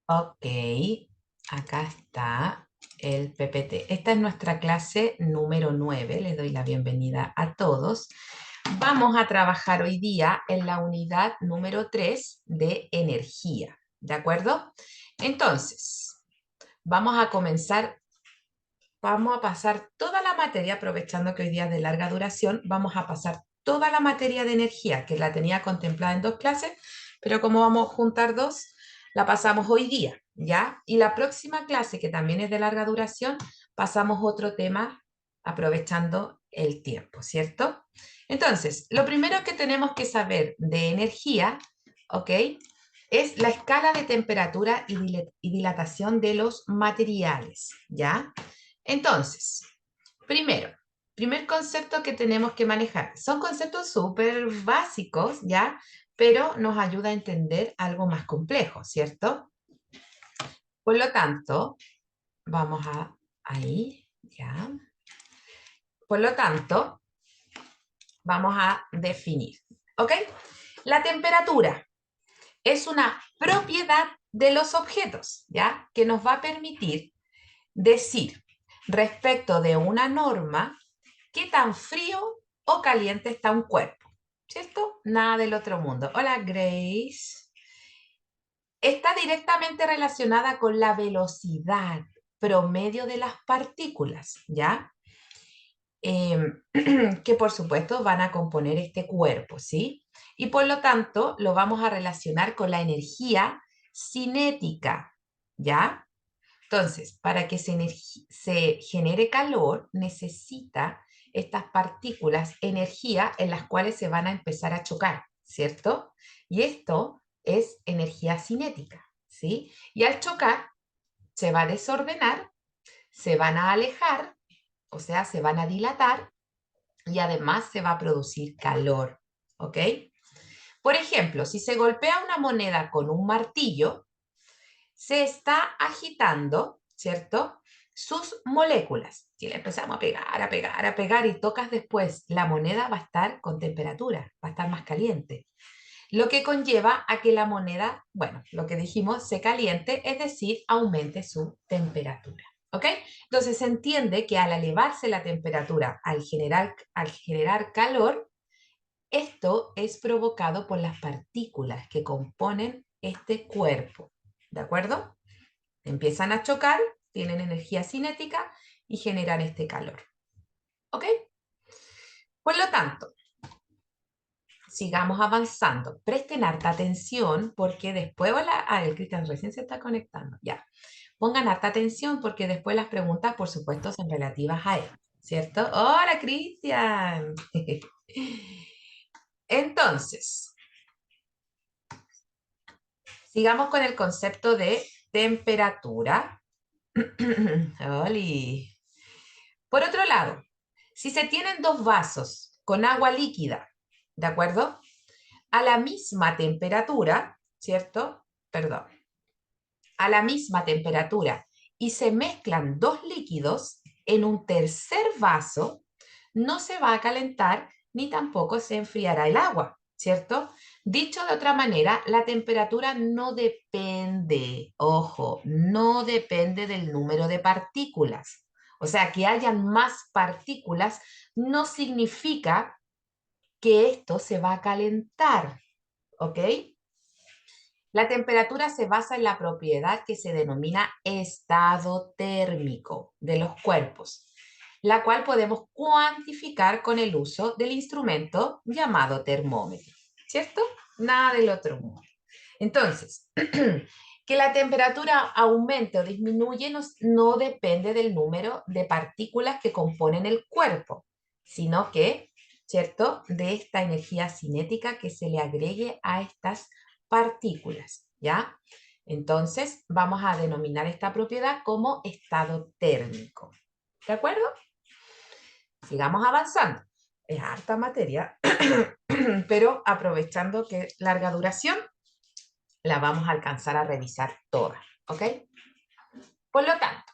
Ok, acá está el PPT. Esta es nuestra clase número 9. Les doy la bienvenida a todos. Vamos a trabajar hoy día en la unidad número 3 de energía. ¿De acuerdo? Entonces, vamos a comenzar. Vamos a pasar toda la materia, aprovechando que hoy día es de larga duración, vamos a pasar toda la materia de energía, que la tenía contemplada en dos clases, pero como vamos a juntar dos, la pasamos hoy día, ¿ya? Y la próxima clase, que también es de larga duración, pasamos otro tema aprovechando el tiempo, ¿cierto? Entonces, lo primero que tenemos que saber de energía, ¿ok? Es la escala de temperatura y dilatación de los materiales, ¿ya? Entonces, primero, primer concepto que tenemos que manejar. Son conceptos súper básicos, ¿ya? Pero nos ayuda a entender algo más complejo, ¿cierto? Por lo tanto, vamos a ahí, ¿ya? Por lo tanto, vamos a definir, ¿ok? La temperatura es una propiedad de los objetos, ¿ya? Que nos va a permitir decir respecto de una norma qué tan frío o caliente está un cuerpo, ¿cierto? Nada del otro mundo. Hola, Grace. Está directamente relacionada con la velocidad promedio de las partículas, ¿ya? Que por supuesto van a componer este cuerpo, ¿sí? Y por lo tanto lo vamos a relacionar con la energía cinética, ¿ya? Entonces, para que se genere calor, necesita estas partículas energía en las cuales se van a empezar a chocar, ¿cierto? Y esto es energía cinética, ¿sí? Y al chocar, se va a desordenar, se van a alejar, o sea, se van a dilatar y además se va a producir calor, ¿ok? Por ejemplo, si se golpea una moneda con un martillo, se está agitando, ¿cierto? Sus moléculas. Si le empezamos a pegar, a pegar, a pegar y tocas después, la moneda va a estar con temperatura, va a estar más caliente. Lo que conlleva a que la moneda, bueno, lo que dijimos, se caliente, es decir, aumente su temperatura. ¿Ok? Entonces se entiende que al elevarse la temperatura, al generar calor, esto es provocado por las partículas que componen este cuerpo. ¿De acuerdo? Empiezan a chocar, tienen energía cinética y generan este calor. ¿Ok? Por lo tanto, sigamos avanzando. Presten harta atención porque después... Hola, el Cristian recién se está conectando. Ya. Pongan harta atención porque después las preguntas, por supuesto, son relativas a él. ¿Cierto? Hola, Cristian. Entonces, sigamos con el concepto de temperatura. Oli. Por otro lado, si se tienen dos vasos con agua líquida, ¿de acuerdo? A la misma temperatura, ¿cierto? Perdón, a la misma temperatura y se mezclan dos líquidos en un tercer vaso, no se va a calentar ni tampoco se enfriará el agua, ¿cierto? Dicho de otra manera, la temperatura no depende, ojo, no depende del número de partículas. O sea, que hayan más partículas no significa que esto se va a calentar, ¿ok? La temperatura se basa en la propiedad que se denomina estado térmico de los cuerpos, la cual podemos cuantificar con el uso del instrumento llamado termómetro, ¿cierto? Nada del otro mundo. Entonces, que la temperatura aumente o disminuye no depende del número de partículas que componen el cuerpo, sino que, ¿cierto?, de esta energía cinética que se le agregue a estas partículas, ¿ya? Entonces, vamos a denominar esta propiedad como estado térmico. ¿De acuerdo? Sigamos avanzando. Es harta materia, pero aprovechando que larga duración, la vamos a alcanzar a revisar toda, ¿ok? Por lo tanto,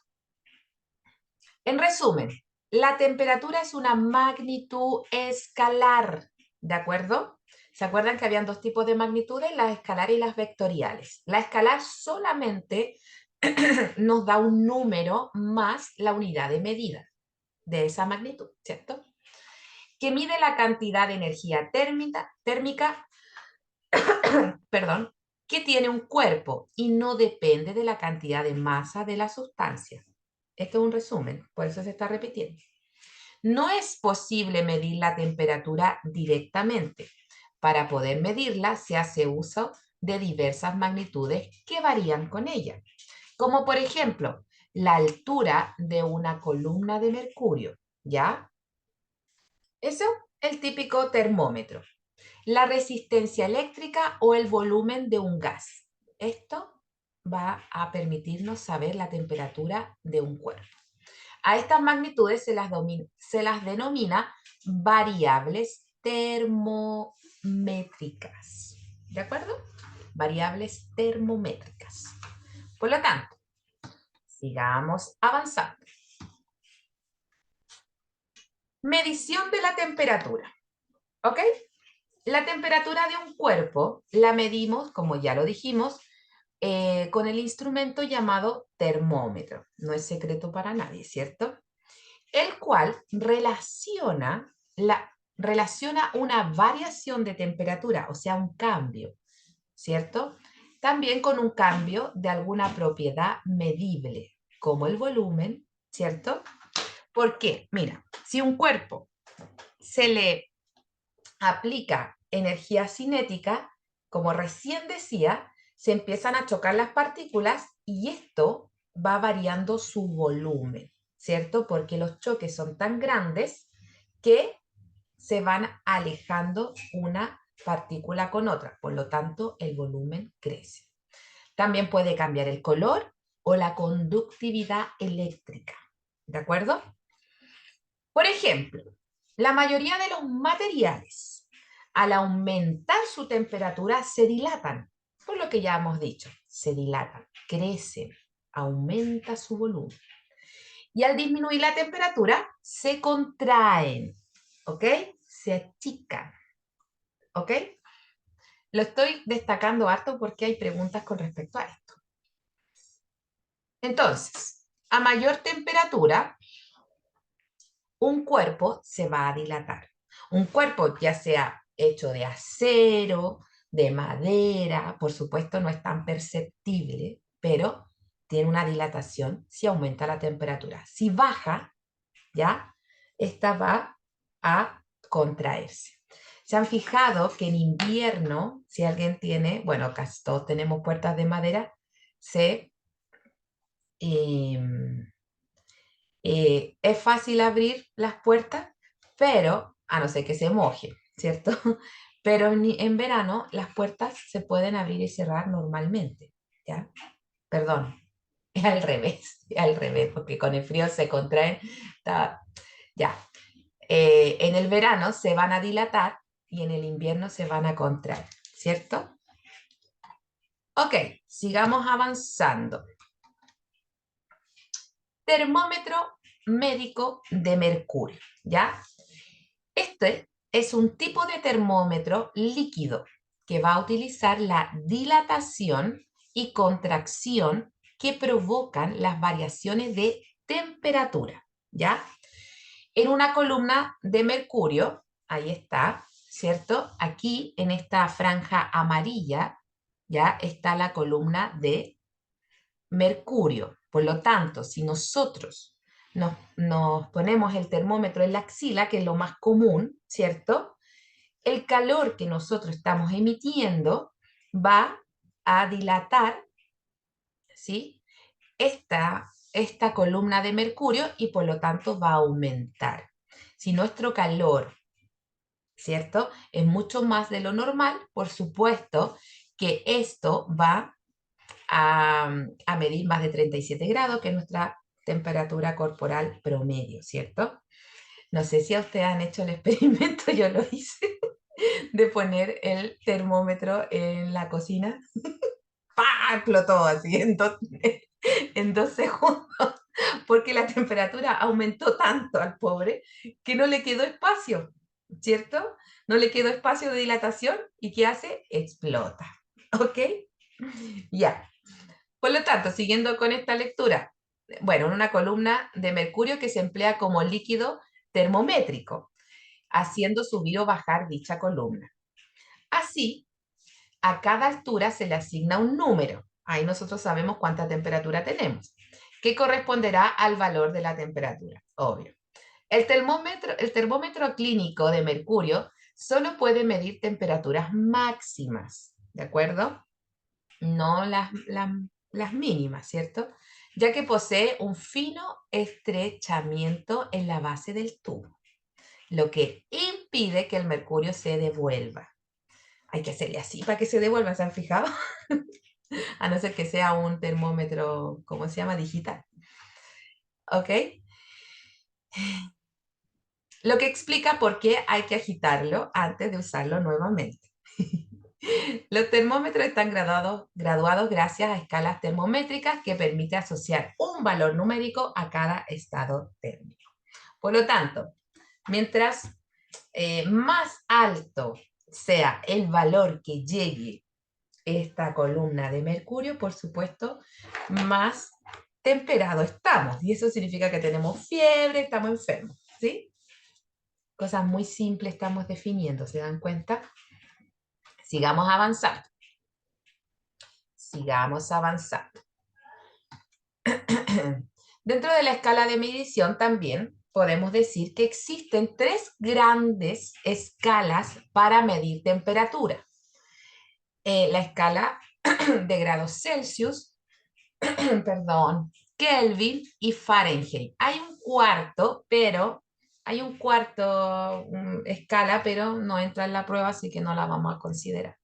en resumen, la temperatura es una magnitud escalar, ¿de acuerdo? ¿Se acuerdan que habían dos tipos de magnitudes? Las escalares y las vectoriales. La escalar solamente nos da un número más la unidad de medida de esa magnitud, ¿cierto? Que mide la cantidad de energía térmica, perdón, que tiene un cuerpo y no depende de la cantidad de masa de la sustancia. Esto es un resumen, por eso se está repitiendo. No es posible medir la temperatura directamente. Para poder medirla se hace uso de diversas magnitudes que varían con ella, como por ejemplo la altura de una columna de mercurio, ¿ya? Eso es el típico termómetro. La resistencia eléctrica o el volumen de un gas. Esto va a permitirnos saber la temperatura de un cuerpo. A estas magnitudes se las denomina variables termométricas. ¿De acuerdo? Variables termométricas. Por lo tanto, sigamos avanzando. Medición de la temperatura. ¿Ok? La temperatura de un cuerpo la medimos, como ya lo dijimos, con el instrumento llamado termómetro. No es secreto para nadie, ¿cierto? El cual relaciona una variación de temperatura, o sea, un cambio, ¿cierto? También con un cambio de alguna propiedad medible, como el volumen, ¿cierto? ¿Por qué? Mira, si un cuerpo se le aplica energía cinética, como recién decía, se empiezan a chocar las partículas y esto va variando su volumen, ¿cierto? Porque los choques son tan grandes que se van alejando una partícula con otra, por lo tanto el volumen crece. También puede cambiar el color o la conductividad eléctrica, ¿de acuerdo? Por ejemplo, la mayoría de los materiales, al aumentar su temperatura, se dilatan, por lo que ya hemos dicho, se dilatan, crecen, aumenta su volumen. Y al disminuir la temperatura, se contraen, ¿ok? Se achican, ¿ok? Lo estoy destacando harto porque hay preguntas con respecto a esto. Entonces, a mayor temperatura, un cuerpo se va a dilatar. Un cuerpo ya sea hecho de acero, de madera, por supuesto no es tan perceptible, pero tiene una dilatación si aumenta la temperatura. Si baja, ya, esta va a contraerse. ¿Se han fijado que en invierno, si alguien tiene, bueno, casi todos tenemos puertas de madera, eh, es fácil abrir las puertas, pero a no ser que se moje, ¿cierto? Pero en verano las puertas se pueden abrir y cerrar normalmente, ¿ya? Perdón, es al revés, porque con el frío se contraen, ya. En el verano se van a dilatar y en el invierno se van a contraer, ¿cierto? Ok, sigamos avanzando. Termómetro médico de mercurio, ¿ya? Este es un tipo de termómetro líquido que va a utilizar la dilatación y contracción que provocan las variaciones de temperatura, ¿ya? En una columna de mercurio, ahí está, ¿cierto? Aquí en esta franja amarilla, ya está la columna de mercurio. Por lo tanto, si nosotros nos ponemos el termómetro en la axila, que es lo más común, ¿cierto? El calor que nosotros estamos emitiendo va a dilatar, ¿sí? Esta columna de mercurio y por lo tanto va a aumentar. Si nuestro calor, ¿cierto? Es mucho más de lo normal, por supuesto que esto va a medir más de 37 grados, que es nuestra temperatura corporal promedio, ¿cierto? No sé si a ustedes han hecho el experimento, yo lo hice, de poner el termómetro en la cocina. ¡Pah! Explotó así en 2 segundos, porque la temperatura aumentó tanto al pobre que no le quedó espacio. ¿cierto? No le quedó espacio de dilatación y ¿qué hace? Explota, ¿ok? Ya. Por lo tanto, siguiendo con esta lectura, bueno, en una columna de mercurio que se emplea como líquido termométrico, haciendo subir o bajar dicha columna. Así, a cada altura se le asigna un número. Ahí nosotros sabemos cuánta temperatura tenemos, que corresponderá al valor de la temperatura, obvio. El termómetro clínico de mercurio solo puede medir temperaturas máximas, ¿de acuerdo? No las mínimas, ¿cierto? Ya que posee un fino estrechamiento en la base del tubo, lo que impide que el mercurio se devuelva. Hay que hacerle así para que se devuelva, ¿se han fijado? A no ser que sea un termómetro, ¿cómo se llama? Digital. ¿Ok? Lo que explica por qué hay que agitarlo antes de usarlo nuevamente. Los termómetros están graduados gracias a escalas termométricas que permite asociar un valor numérico a cada estado térmico. Por lo tanto, mientras más alto sea el valor que llegue esta columna de mercurio, por supuesto, más temperado estamos. Y eso significa que tenemos fiebre, estamos enfermos, ¿sí? Cosas muy simples estamos definiendo, ¿se dan cuenta? Sigamos avanzando. Sigamos avanzando. Dentro de la escala de medición también podemos decir que existen tres grandes escalas para medir temperatura. La escala de grados Celsius, perdón, Kelvin y Fahrenheit. Hay un cuarto, escala, pero no entra en la prueba, así que no la vamos a considerar.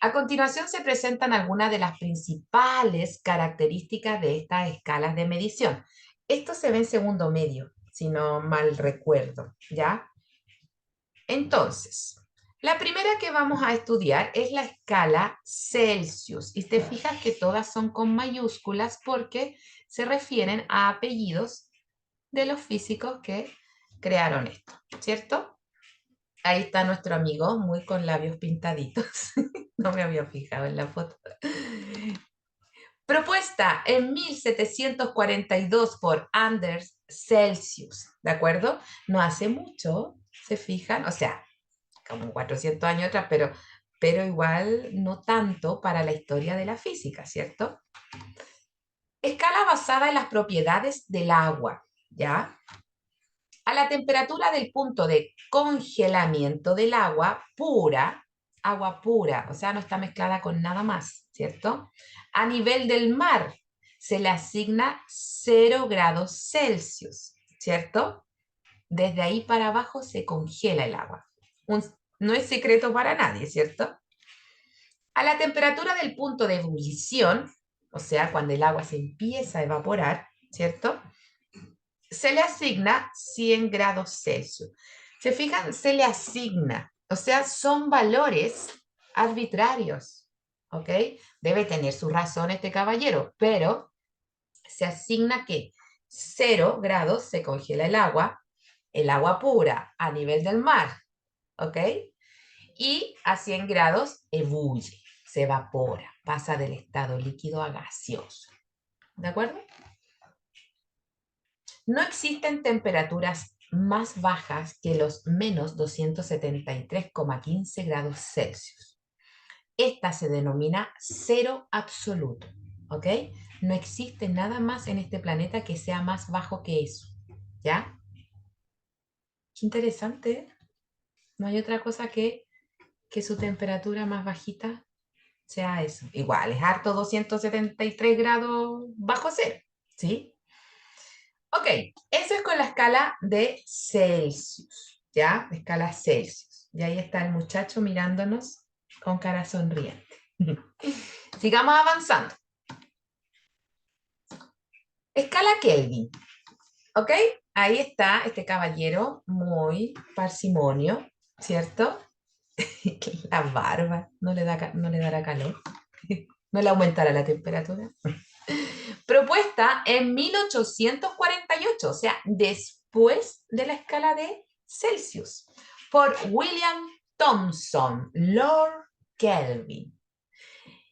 A continuación se presentan algunas de las principales características de estas escalas de medición. Esto se ve en segundo medio, si no mal recuerdo, ¿ya? Entonces, la primera que vamos a estudiar es la escala Celsius. Y te fijas que todas son con mayúsculas porque se refieren a apellidos de los físicos que crearon esto, ¿cierto? Ahí está nuestro amigo, muy con labios pintaditos. No me había fijado en la foto. Propuesta en 1742 por Anders Celsius, ¿de acuerdo? No hace mucho, ¿se fijan? O sea, como 400 años atrás, pero igual no tanto para la historia de la física, ¿cierto? Escala basada en las propiedades del agua, ¿ya? A la temperatura del punto de congelamiento del agua pura, o sea, no está mezclada con nada más, ¿cierto? A nivel del mar se le asigna 0 grados Celsius, ¿cierto? Desde ahí para abajo se congela el agua. No es secreto para nadie, ¿cierto? A la temperatura del punto de ebullición, o sea, cuando el agua se empieza a evaporar, ¿cierto? Se le asigna 100 grados Celsius. ¿Se fijan? Se le asigna. O sea, son valores arbitrarios. ¿Ok? Debe tener su razón este caballero, pero se asigna que 0 grados se congela el agua pura a nivel del mar. ¿Ok? Y a 100 grados ebulle, se evapora, pasa del estado líquido a gaseoso. ¿De acuerdo? No existen temperaturas más bajas que los menos 273,15 grados Celsius. Esta se denomina cero absoluto, ¿ok? No existe nada más en este planeta que sea más bajo que eso, ¿ya? Qué interesante, ¿eh? No hay otra cosa que su temperatura más bajita sea eso. Igual, es harto 273 grados bajo cero, ¿sí? Ok, eso es con la escala de Celsius, ¿ya? Escala Celsius. Y ahí está el muchacho mirándonos con cara sonriente. Sigamos avanzando. Escala Kelvin, ¿ok? Ahí está este caballero muy parsimonio, ¿cierto? La barba, no le dará calor, no le aumentará la temperatura. Propuesta en 1848, o sea, después de la escala de Celsius, por William Thomson, Lord Kelvin.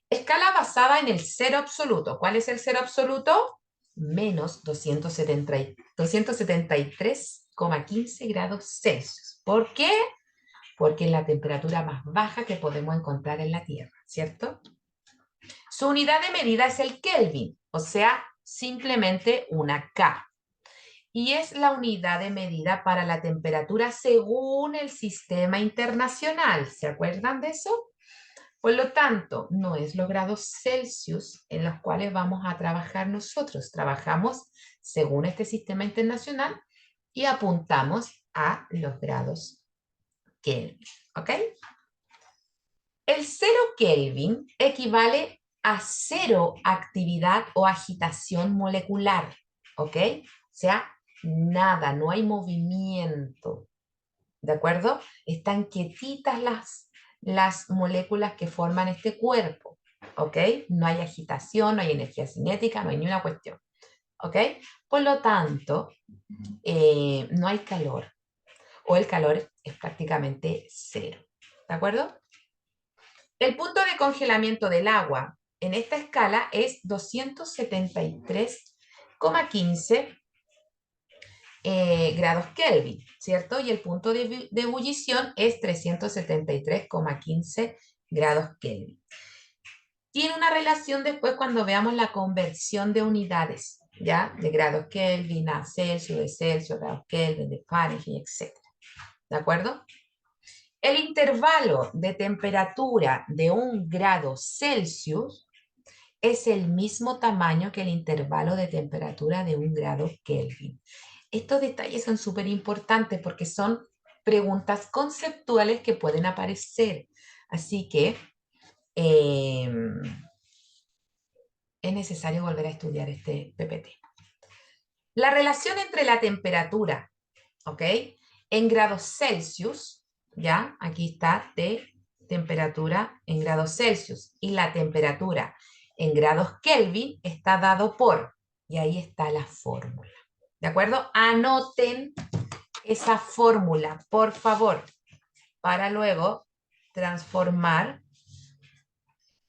Escala basada en el cero absoluto. ¿Cuál es el cero absoluto? Menos 273,15 grados Celsius. ¿Por qué? Porque es la temperatura más baja que podemos encontrar en la Tierra, ¿cierto? Su unidad de medida es el Kelvin, o sea, simplemente una K. Y es la unidad de medida para la temperatura según el sistema internacional. ¿Se acuerdan de eso? Por lo tanto, no es los grados Celsius en los cuales vamos a trabajar nosotros. Trabajamos según este sistema internacional y apuntamos a los grados Kelvin. ¿Ok? El 0 Kelvin equivale a cero actividad o agitación molecular. ¿Ok? O sea, nada, no hay movimiento. ¿De acuerdo? Están quietitas las moléculas que forman este cuerpo. ¿Ok? No hay agitación, no hay energía cinética, no hay ni una cuestión. ¿Ok? Por lo tanto, no hay calor. O el calor es prácticamente cero. ¿De acuerdo? El punto de congelamiento del agua en esta escala es 273,15 grados Kelvin, ¿cierto? Y el punto de ebullición es 373,15 grados Kelvin. Tiene una relación después cuando veamos la conversión de unidades, ¿ya? De grados Kelvin a Celsius, de Celsius, grados Kelvin, de Fahrenheit, etc. ¿De acuerdo? El intervalo de temperatura de 1 grado Celsius es el mismo tamaño que el intervalo de temperatura de 1 grado Kelvin. Estos detalles son súper importantes porque son preguntas conceptuales que pueden aparecer. Así que es necesario volver a estudiar este PPT. La relación entre la temperatura, ¿ok? En grados Celsius, ¿ya? Aquí está de temperatura en grados Celsius. Y la temperatura en grados Kelvin está dado por, y ahí está la fórmula. ¿De acuerdo? Anoten esa fórmula, por favor, para luego transformar.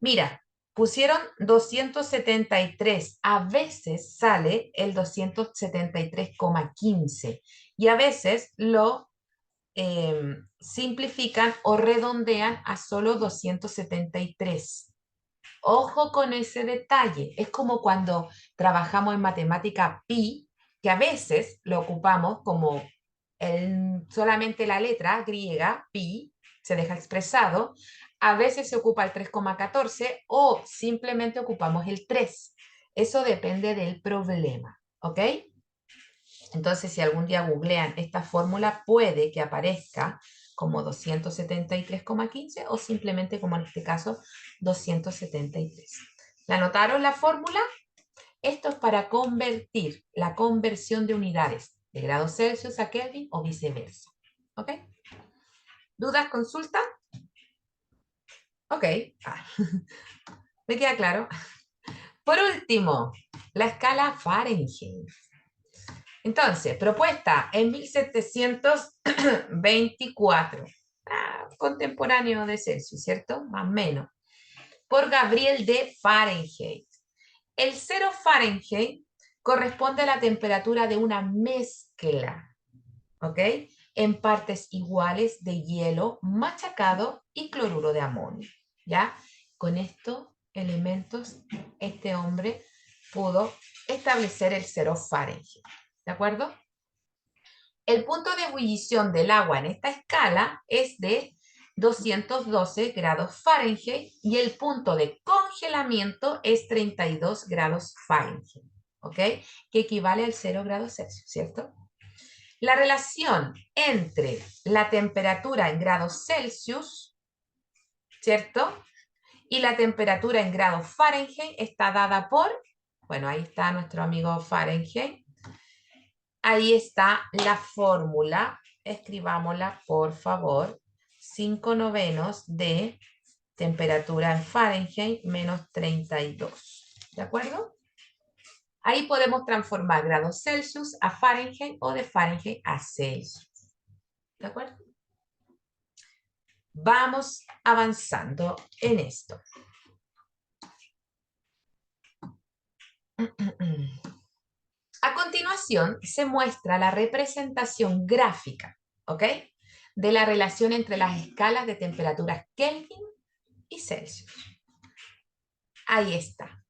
Mira, pusieron 273. A veces sale el 273,15 y a veces lo simplifican o redondean a solo 273. Ojo con ese detalle. Es como cuando trabajamos en matemática pi, que a veces lo ocupamos como solamente la letra griega, pi, se deja expresado. A veces se ocupa el 3,14 o simplemente ocupamos el 3. Eso depende del problema, ¿ok? Entonces, si algún día googlean esta fórmula, puede que aparezca como 273,15 o simplemente, como en este caso, 273. ¿La anotaron la fórmula? Esto es para convertir la conversión de unidades de grados Celsius a Kelvin o viceversa. ¿Ok? ¿Dudas, consulta? Ok. ¿Me queda claro? Por último, la escala Fahrenheit. Entonces, propuesta en 1724, contemporáneo de Celsius, ¿cierto? Más o menos, por Gabriel de Fahrenheit. El 0 Fahrenheit corresponde a la temperatura de una mezcla, ¿ok? En partes iguales de hielo machacado y cloruro de amonio, ¿ya? Con estos elementos, este hombre pudo establecer el 0 Fahrenheit, ¿de acuerdo? El punto de ebullición del agua en esta escala es de 212 grados Fahrenheit y el punto de congelamiento es 32 grados Fahrenheit, ¿ok? Que equivale al 0 grados Celsius, ¿cierto? La relación entre la temperatura en grados Celsius, ¿cierto? Y la temperatura en grados Fahrenheit está dada por, bueno, ahí está nuestro amigo Fahrenheit. Ahí está la fórmula, escribámosla por favor, 5/9 de temperatura en Fahrenheit menos 32, ¿de acuerdo? Ahí podemos transformar grados Celsius a Fahrenheit o de Fahrenheit a Celsius, ¿de acuerdo? Vamos avanzando en esto. A continuación se muestra la representación gráfica, ¿ok? De la relación entre las escalas de temperaturas Kelvin y Celsius. Ahí está.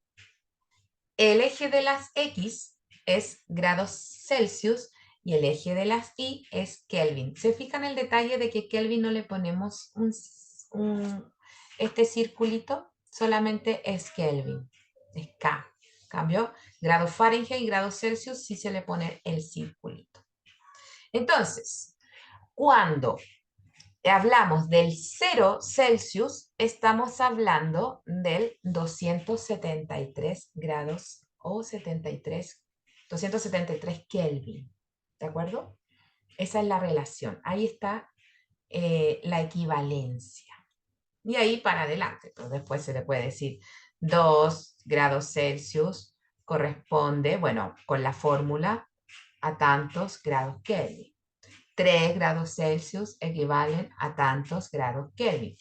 El eje de las X es grados Celsius y el eje de las Y es Kelvin. ¿Se fijan el detalle de que Kelvin no le ponemos este circulito? Solamente es Kelvin, es K. Cambio, grado Fahrenheit y grado Celsius sí se le pone el circulito. Entonces, cuando hablamos del 0 Celsius, estamos hablando del 273 grados o 273 Kelvin. ¿De acuerdo? Esa es la relación. Ahí está la equivalencia. Y ahí para adelante. Pues después se le puede decir 2 grados Celsius corresponde, bueno, con la fórmula a tantos grados Kelvin. 3 grados Celsius equivalen a tantos grados Kelvin.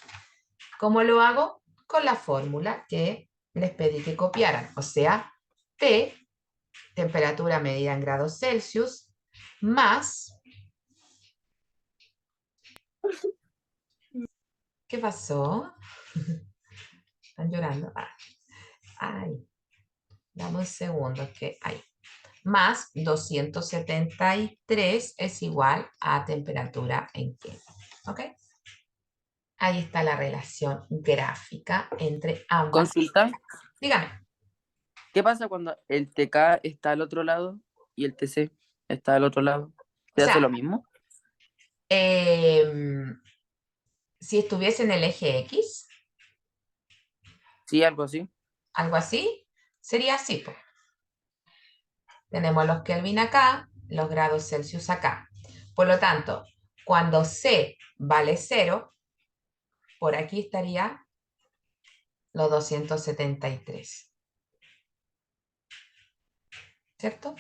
¿Cómo lo hago? Con la fórmula que les pedí que copiaran. O sea, T, temperatura medida en grados Celsius, más... ¿Qué pasó? ¿Están llorando? Ay, dame un segundo que hay. Más 273 es igual a temperatura en Kelvin. ¿Ok? Ahí está la relación gráfica entre ambas. Consulta, Dígame. ¿qué pasa cuando el TK está al otro lado y el TC está al otro lado? O ¿Se hace sea, lo mismo? si estuviese en el eje X, Sí, algo así. algo así, sería así, pues. Tenemos los Kelvin acá, los grados Celsius acá. Por lo tanto, cuando C vale 0, por aquí estaría los 273. ¿Cierto?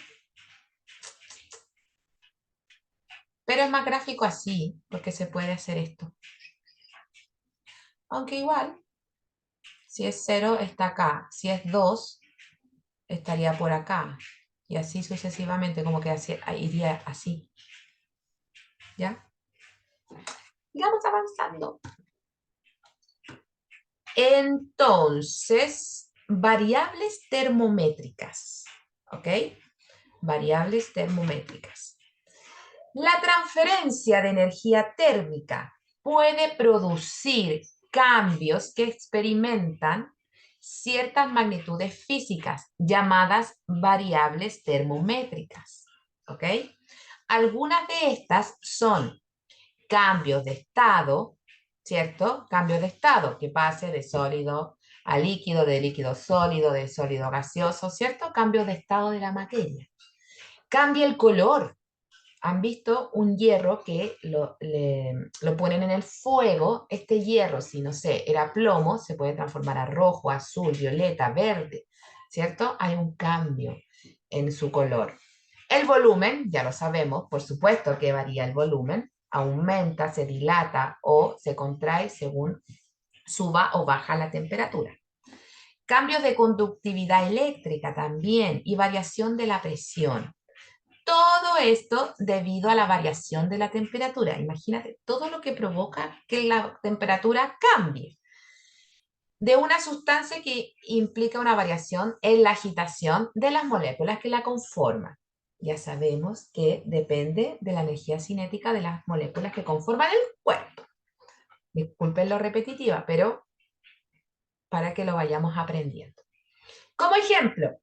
Pero es más gráfico así, porque se puede hacer esto. Aunque igual, si es 0 está acá, si es 2 estaría por acá. Y así sucesivamente, como que así, iría así. ¿Ya? Sigamos avanzando. Entonces, variables termométricas. ¿Ok? Variables termométricas. La transferencia de energía térmica puede producir cambios que experimentan ciertas magnitudes físicas llamadas variables termométricas. ¿Ok? Algunas de estas son cambios de estado, ¿cierto? Cambios de estado, que pase de sólido a líquido, de líquido sólido, de sólido gaseoso, ¿cierto? Cambios de estado de la materia. Cambia el color. Han visto un hierro que lo ponen en el fuego. Este hierro, si no sé, era plomo, se puede transformar a rojo, azul, violeta, verde, ¿cierto? Hay un cambio en su color. El volumen, ya lo sabemos, por supuesto que varía el volumen, aumenta, se dilata o se contrae según suba o baja la temperatura. Cambios de conductividad eléctrica también y variación de la presión. Todo esto debido a la variación de la temperatura. Imagínate todo lo que provoca que la temperatura cambie de una sustancia que implica una variación en la agitación de las moléculas que la conforman. Ya sabemos que depende de la energía cinética de las moléculas que conforman el cuerpo. Disculpen lo repetitiva, pero para que lo vayamos aprendiendo. Como ejemplo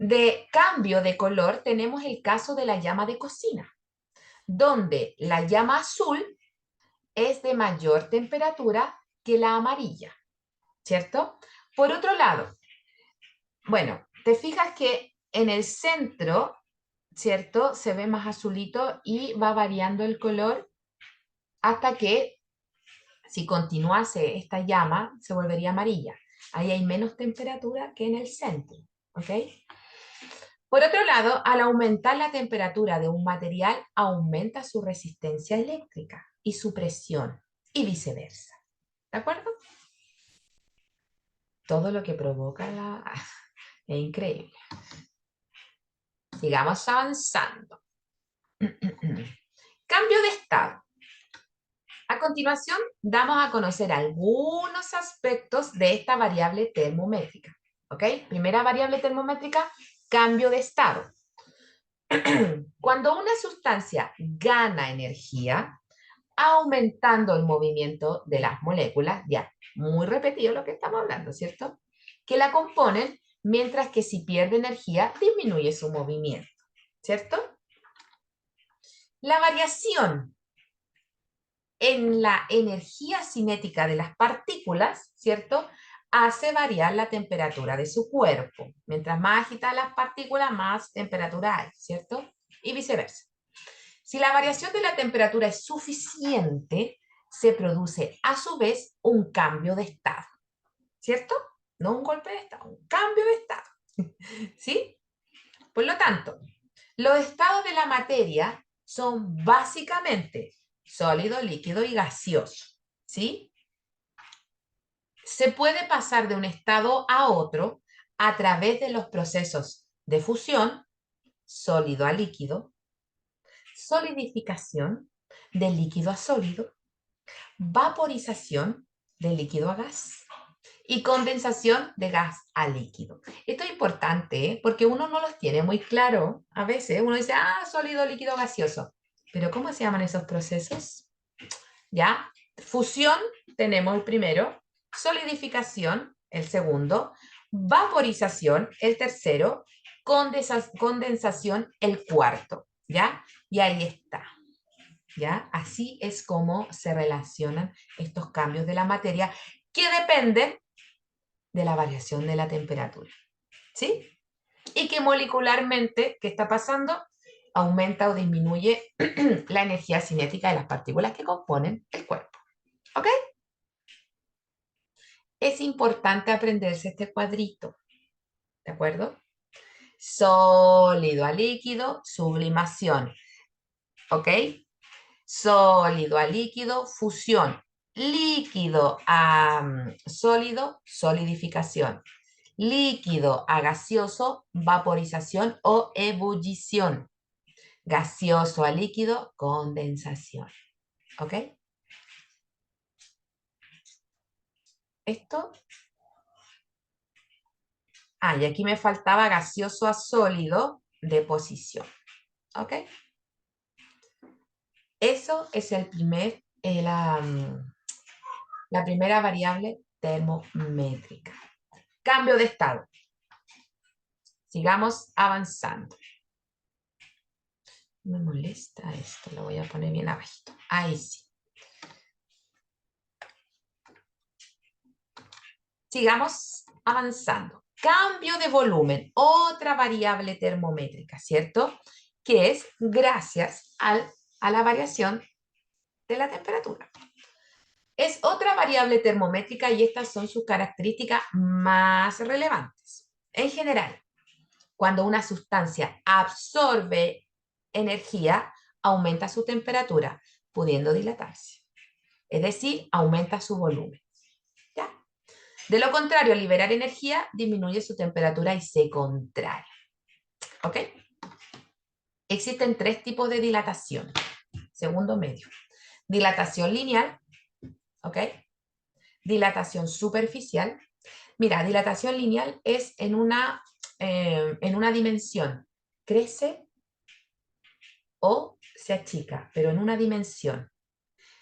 de cambio de color tenemos el caso de la llama de cocina, donde la llama azul es de mayor temperatura que la amarilla, ¿cierto? Por otro lado, bueno, te fijas que en el centro, ¿cierto? Se ve más azulito y va variando el color hasta que, si continuase esta llama, se volvería amarilla. Ahí hay menos temperatura que en el centro, ¿ok? Por otro lado, al aumentar la temperatura de un material, aumenta su resistencia eléctrica. y su presión, y viceversa. ¿De acuerdo? Todo lo que provoca la... Es increíble. Sigamos avanzando. Cambio de estado. A continuación, damos a conocer algunos aspectos de esta variable termométrica. ¿Ok? Primera variable termométrica, cambio de estado. Cuando una sustancia gana energía, aumentando el movimiento de las moléculas, ya, muy repetido lo que estamos hablando, ¿cierto? Que la componen, mientras que si pierde energía, disminuye su movimiento, ¿cierto? La variación en la energía cinética de las partículas, ¿cierto? Hace variar la temperatura de su cuerpo. Mientras más agitan las partículas, más temperatura hay, ¿cierto? Y viceversa. Si la variación de la temperatura es suficiente, se produce a su vez un cambio de estado, ¿cierto? No un golpe de estado, un cambio de estado, ¿sí? Por lo tanto, los estados de la materia son básicamente sólido, líquido y gaseoso, ¿sí? Se puede pasar de un estado a otro a través de los procesos de fusión, sólido a líquido, solidificación, de líquido a sólido, vaporización, de líquido a gas, y condensación de gas a líquido. Esto es importante, ¿eh? Porque uno no los tiene muy claro. A veces uno dice, sólido, líquido, gaseoso. Pero ¿cómo se llaman esos procesos? ¿Ya? Fusión, tenemos el primero. Solidificación, el segundo. Vaporización, el tercero. Condensación, el cuarto. ¿Ya? Y ahí está. ¿Ya? Así es como se relacionan estos cambios de la materia que dependen de la variación de la temperatura, ¿sí? Y que molecularmente, ¿qué está pasando? Aumenta o disminuye la energía cinética de las partículas que componen el cuerpo, ¿ok? Es importante aprenderse este cuadrito, ¿de acuerdo? Sólido a líquido, sublimación, ¿ok? Sólido a líquido, fusión. Líquido a sólido, solidificación. Líquido a gaseoso, vaporización o ebullición. Gaseoso a líquido, condensación. ¿Ok? Esto. Y aquí me faltaba gaseoso a sólido, deposición. ¿Ok? Eso es la primera variable termométrica. Cambio de estado. Sigamos avanzando. Me molesta esto, lo voy a poner bien abajito. Ahí sí. Sigamos avanzando. Cambio de volumen, otra variable termométrica, ¿cierto? Que es gracias a la variación de la temperatura. Es otra variable termométrica y estas son sus características más relevantes. En general, cuando una sustancia absorbe energía, aumenta su temperatura, pudiendo dilatarse. Es decir, aumenta su volumen. ¿Ya? De lo contrario, al liberar energía, disminuye su temperatura y se contrae. ¿Ok? Existen tres tipos de dilatación. Segundo medio. Dilatación lineal. ¿Ok? Dilatación superficial. Mira, dilatación lineal es en una dimensión. Crece o se achica, pero en una dimensión.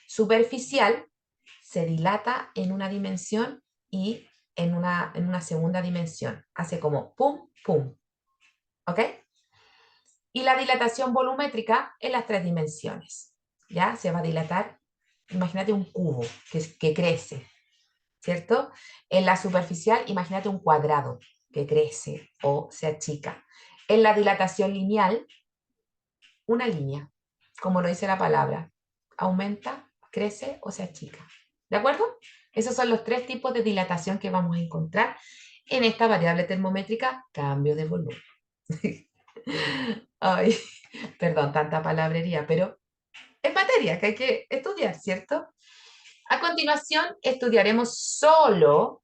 Superficial se dilata en una dimensión y en una segunda dimensión. Hace como pum, pum. ¿Ok? Y la dilatación volumétrica en las tres dimensiones. ¿Ya? Se va a dilatar, imagínate un cubo que crece, ¿cierto? En la superficial, imagínate un cuadrado que crece o se achica. En la dilatación lineal, una línea, como lo dice la palabra, aumenta, crece o se achica. ¿De acuerdo? Esos son los tres tipos de dilatación que vamos a encontrar en esta variable termométrica, cambio de volumen. Ay, perdón, tanta palabrería, pero Es materia que hay que estudiar, ¿cierto? A continuación, estudiaremos solo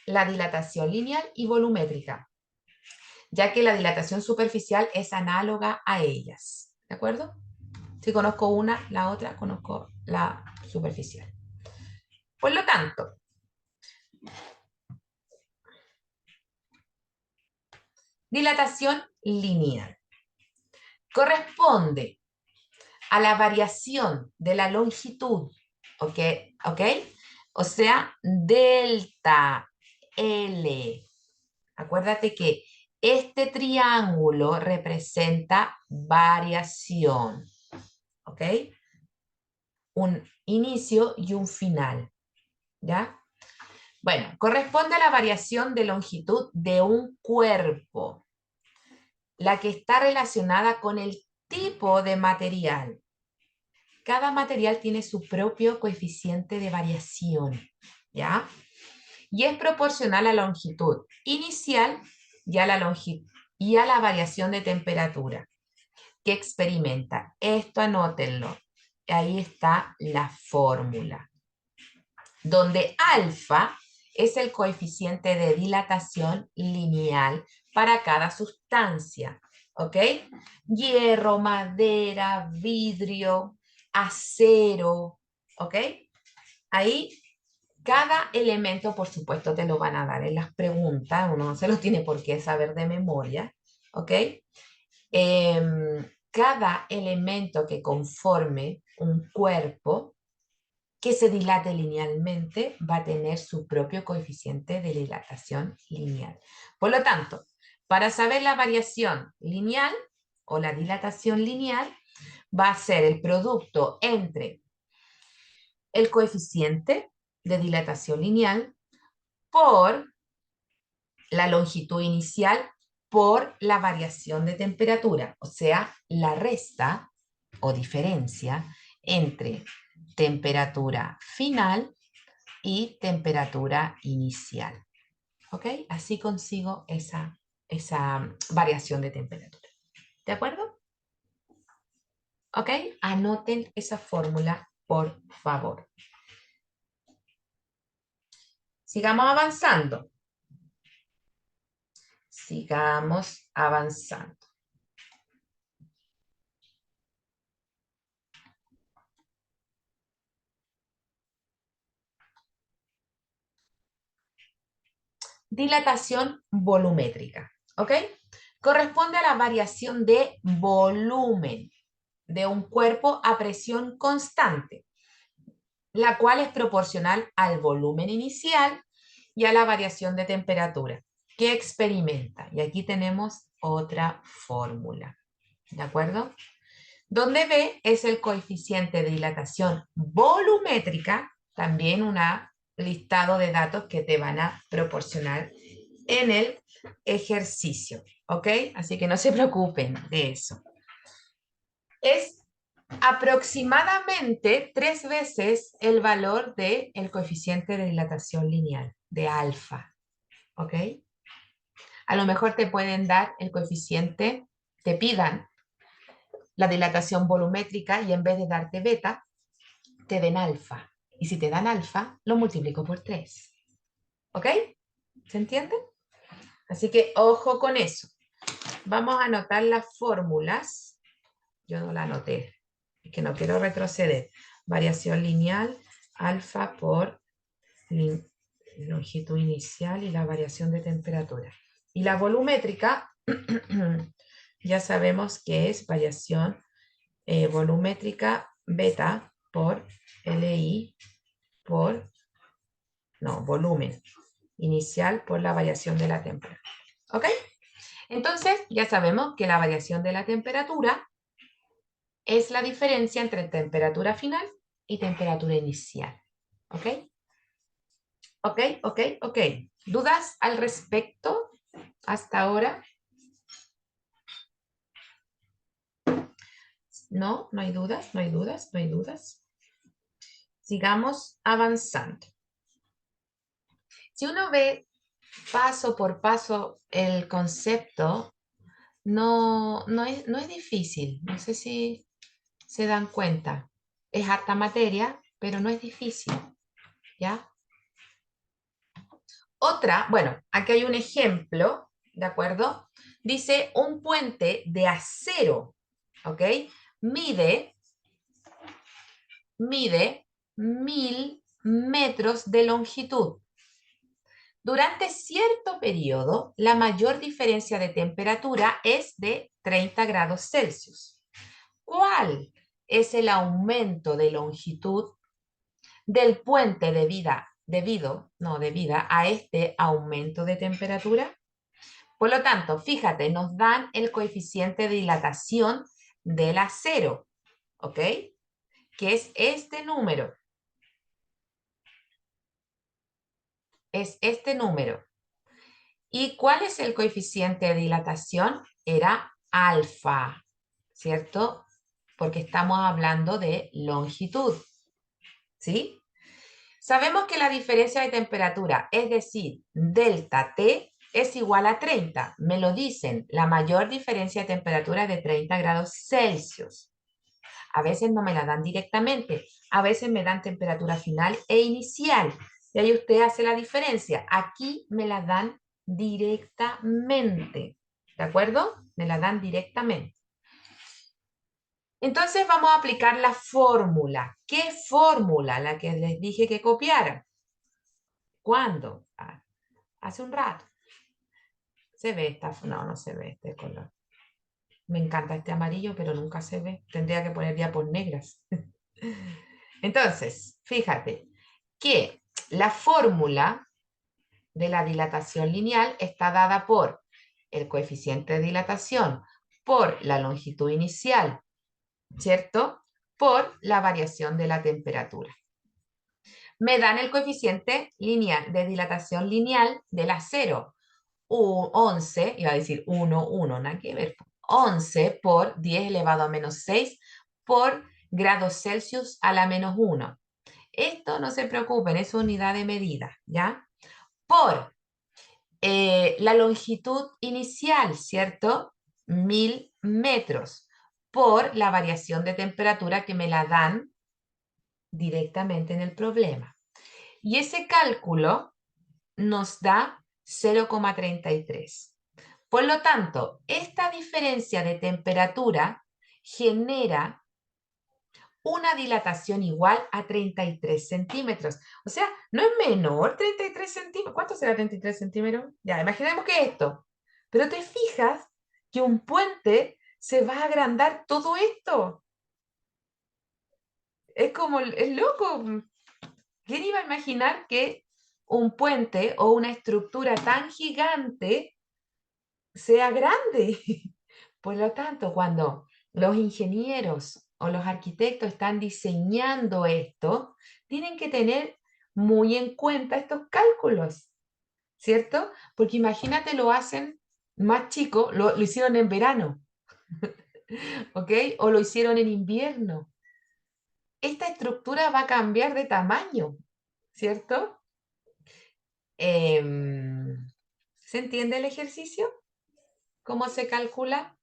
la dilatación lineal y volumétrica, ya que la dilatación superficial es análoga a ellas. ¿De acuerdo? Si conozco una, la otra, conozco la superficial. Por lo tanto, dilatación lineal corresponde a la variación de la longitud, ¿ok? ¿Ok? O sea, delta L. Acuérdate que este triángulo representa variación, ¿ok? Un inicio y un final, ¿ya? Bueno, corresponde a la variación de longitud de un cuerpo, la que está relacionada con el tipo de material. Cada material tiene su propio coeficiente de variación, ¿ya? Y es proporcional a la longitud inicial y a la variación de temperatura que experimenta. Esto anótenlo. Ahí está la fórmula, donde alfa es el coeficiente de dilatación lineal para cada sustancia, ¿ok? Hierro, madera, vidrio, acero, ¿ok? Ahí cada elemento, por supuesto, te lo van a dar en las preguntas, uno no se lo tiene por qué saber de memoria, ¿ok? Cada elemento que conforme un cuerpo que se dilate linealmente va a tener su propio coeficiente de dilatación lineal. Por lo tanto, para saber la variación lineal o la dilatación lineal, va a ser el producto entre el coeficiente de dilatación lineal por la longitud inicial por la variación de temperatura, o sea, la resta o diferencia entre temperatura final y temperatura inicial. ¿Ok? Así consigo esa variación de temperatura. ¿De acuerdo? ¿Ok? Anoten esa fórmula, por favor. Sigamos avanzando. Sigamos avanzando. Dilatación volumétrica, ¿ok? Corresponde a la variación de volumen de un cuerpo a presión constante, la cual es proporcional al volumen inicial y a la variación de temperatura que experimenta. Y aquí tenemos otra fórmula, ¿de acuerdo? Donde B es el coeficiente de dilatación volumétrica, también un listado de datos que te van a proporcionar en el ejercicio, ¿ok? Así que no se preocupen de eso. Es aproximadamente 3 veces el valor del coeficiente de dilatación lineal, de alfa, ¿ok? A lo mejor te pueden dar el coeficiente, te pidan la dilatación volumétrica y en vez de darte beta, te den alfa. Y si te dan alfa, lo multiplico por 3. ¿Ok? ¿Se entiende? Así que ojo con eso. Vamos a anotar las fórmulas. Yo no la anoté, es que no quiero retroceder. Variación lineal, alfa por longitud inicial y la variación de temperatura. Y la volumétrica, ya sabemos que es variación volumétrica beta por LI por, no, volumen inicial por la variación de la temperatura. ¿Ok? Entonces, ya sabemos que la variación de la temperatura es la diferencia entre temperatura final y temperatura inicial. ¿Ok? ¿Ok? ¿Ok? ¿Ok? ¿Dudas al respecto hasta ahora? No, no hay dudas, no hay dudas, no hay dudas. Sigamos avanzando. Si uno ve paso por paso el concepto, no es difícil. No sé si se dan cuenta. Es harta materia, pero no es difícil, ¿ya? Otra, bueno, aquí hay un ejemplo, ¿de acuerdo? Dice un puente de acero, ¿ok? Mide 1000 metros de longitud. Durante cierto periodo, la mayor diferencia de temperatura es de 30 grados Celsius. ¿Cuál es el aumento de longitud del puente debido a este aumento de temperatura? Por lo tanto, fíjate, nos dan el coeficiente de dilatación del acero, ¿ok? Que es este número. Es este número. ¿Y cuál es el coeficiente de dilatación? Era alfa, ¿cierto? Porque estamos hablando de longitud, ¿sí? Sabemos que la diferencia de temperatura, es decir, delta T, es igual a 30. Me lo dicen, la mayor diferencia de temperatura es de 30 grados Celsius. A veces no me la dan directamente, a veces me dan temperatura final e inicial. Y ahí usted hace la diferencia. Aquí me la dan directamente. ¿De acuerdo? Me la dan directamente. Entonces vamos a aplicar la fórmula. ¿Qué fórmula? La que les dije que copiaran. ¿Cuándo? Hace un rato. ¿Se ve esta? No, no se ve este color. Me encanta este amarillo, pero nunca se ve. Tendría que poner diapos negras. Entonces, fíjate que la fórmula de la dilatación lineal está dada por el coeficiente de dilatación, por la longitud inicial, ¿cierto? Por la variación de la temperatura. Me dan el coeficiente lineal de dilatación lineal del acero. 11, iba a decir 1, 1, nada que ver. 11 por 10 elevado a menos 6 por grados Celsius a la menos 1. Esto no se preocupen, es unidad de medida, ¿ya? Por la longitud inicial, ¿cierto? 1000 metros, por la variación de temperatura que me la dan directamente en el problema. Y ese cálculo nos da 0,33. Por lo tanto, esta diferencia de temperatura genera una dilatación igual a 33 centímetros. O sea, no es menor 33 centímetros. ¿Cuánto será 33 centímetros? Ya, imaginemos que esto. Pero te fijas que un puente se va a agrandar todo esto. Es como, es loco. ¿Quién iba a imaginar que un puente o una estructura tan gigante sea grande? Por lo tanto, cuando los ingenieros o los arquitectos están diseñando esto, tienen que tener muy en cuenta estos cálculos, ¿cierto? Porque imagínate, lo hacen más chico, lo hicieron en verano, ¿ok? O lo hicieron en invierno. Esta estructura va a cambiar de tamaño, ¿cierto? ¿Se entiende el ejercicio? ¿Cómo se calcula?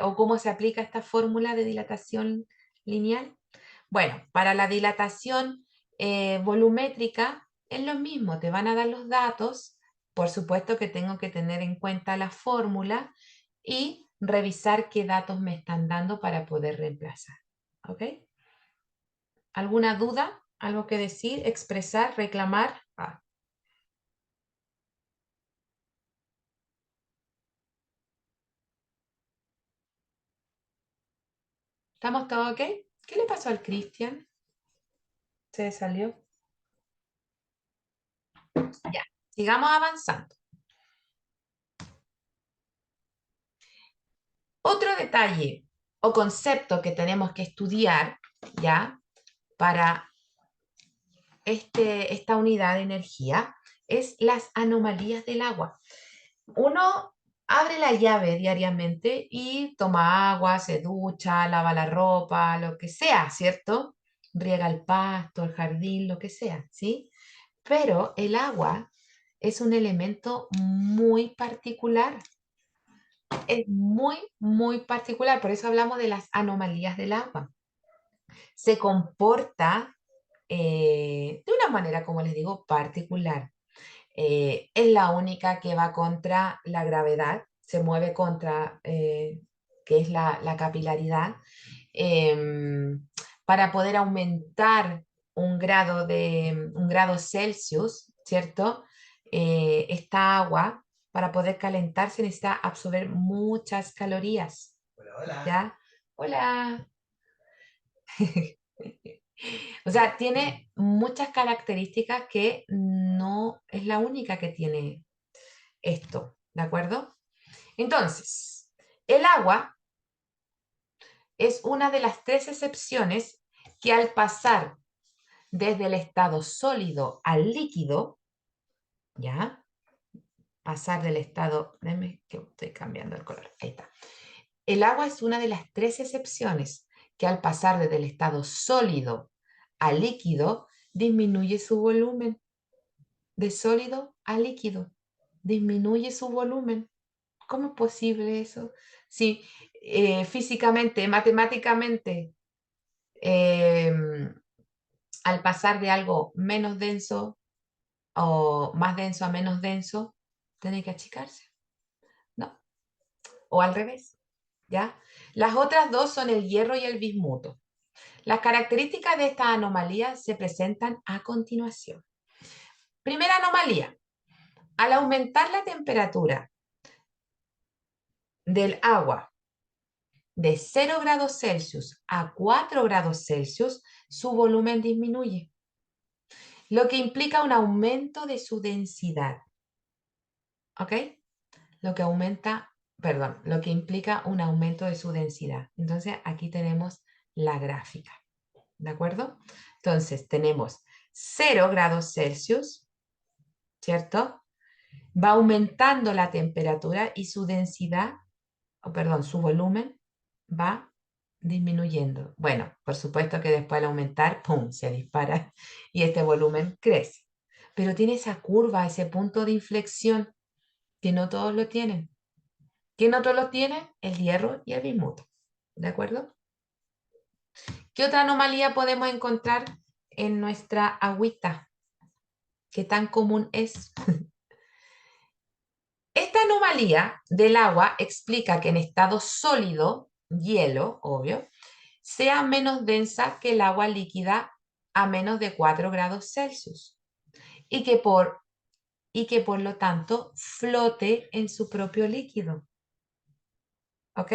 O cómo se aplica esta fórmula de dilatación lineal. Bueno, para la dilatación volumétrica es lo mismo, te van a dar los datos, por supuesto que tengo que tener en cuenta la fórmula y revisar qué datos me están dando para poder reemplazar. ¿Ok? ¿Alguna duda? ¿Algo que decir? ¿Expresar? ¿Reclamar? ¿Estamos todos ok? ¿Qué le pasó al Cristian? ¿Se salió? Ya, sigamos avanzando. Otro detalle o concepto que tenemos que estudiar, ¿ya? Para esta unidad de energía es las anomalías del agua. Uno abre la llave diariamente y toma agua, se ducha, lava la ropa, lo que sea, ¿cierto? Riega el pasto, el jardín, lo que sea, ¿sí? Pero el agua es un elemento muy particular es muy, muy particular. Por eso hablamos de las anomalías del agua. Se comporta de una manera, como les digo, particular. Es la única que va contra la gravedad, se mueve contra, que es la capilaridad, para poder aumentar un grado Celsius, ¿cierto? Esta agua, para poder calentarse, necesita absorber muchas calorías. Hola, hola. ¿Ya? Hola. O sea, tiene muchas características que no es la única que tiene esto, ¿de acuerdo? Entonces, el agua es una de las tres excepciones que al pasar desde el estado sólido al líquido, ¿ya? Pasar del estado, déjame que estoy cambiando el color, ahí está. El agua es una de las tres excepciones que al pasar desde el estado sólido al líquido disminuye su volumen. De sólido a líquido, disminuye su volumen. ¿Cómo es posible eso? Si físicamente, matemáticamente, al pasar de algo menos denso o más denso a menos denso, tiene que achicarse, ¿no? O al revés, ¿ya? Las otras dos son el hierro y el bismuto. Las características de esta anomalía se presentan a continuación. Primera anomalía. Al aumentar la temperatura del agua de 0 grados Celsius a 4 grados Celsius, su volumen disminuye, lo que implica un aumento de su densidad. ¿Ok? Lo que aumenta, perdón, lo que implica un aumento de su densidad. Entonces, aquí tenemos la gráfica. ¿De acuerdo? Entonces, tenemos 0 grados Celsius, ¿cierto? Va aumentando la temperatura y su densidad, o perdón, su volumen va disminuyendo. Bueno, por supuesto que después al aumentar, ¡pum!, se dispara y este volumen crece. Pero tiene esa curva, ese punto de inflexión que no todos lo tienen. ¿Quién otro lo tiene? El hierro y el bismuto. ¿De acuerdo? ¿Qué otra anomalía podemos encontrar en nuestra agüita? ¿Qué tan común es? Esta anomalía del agua explica que en estado sólido, hielo, obvio, sea menos densa que el agua líquida a menos de 4 grados Celsius y que por lo tanto flote en su propio líquido. ¿Ok?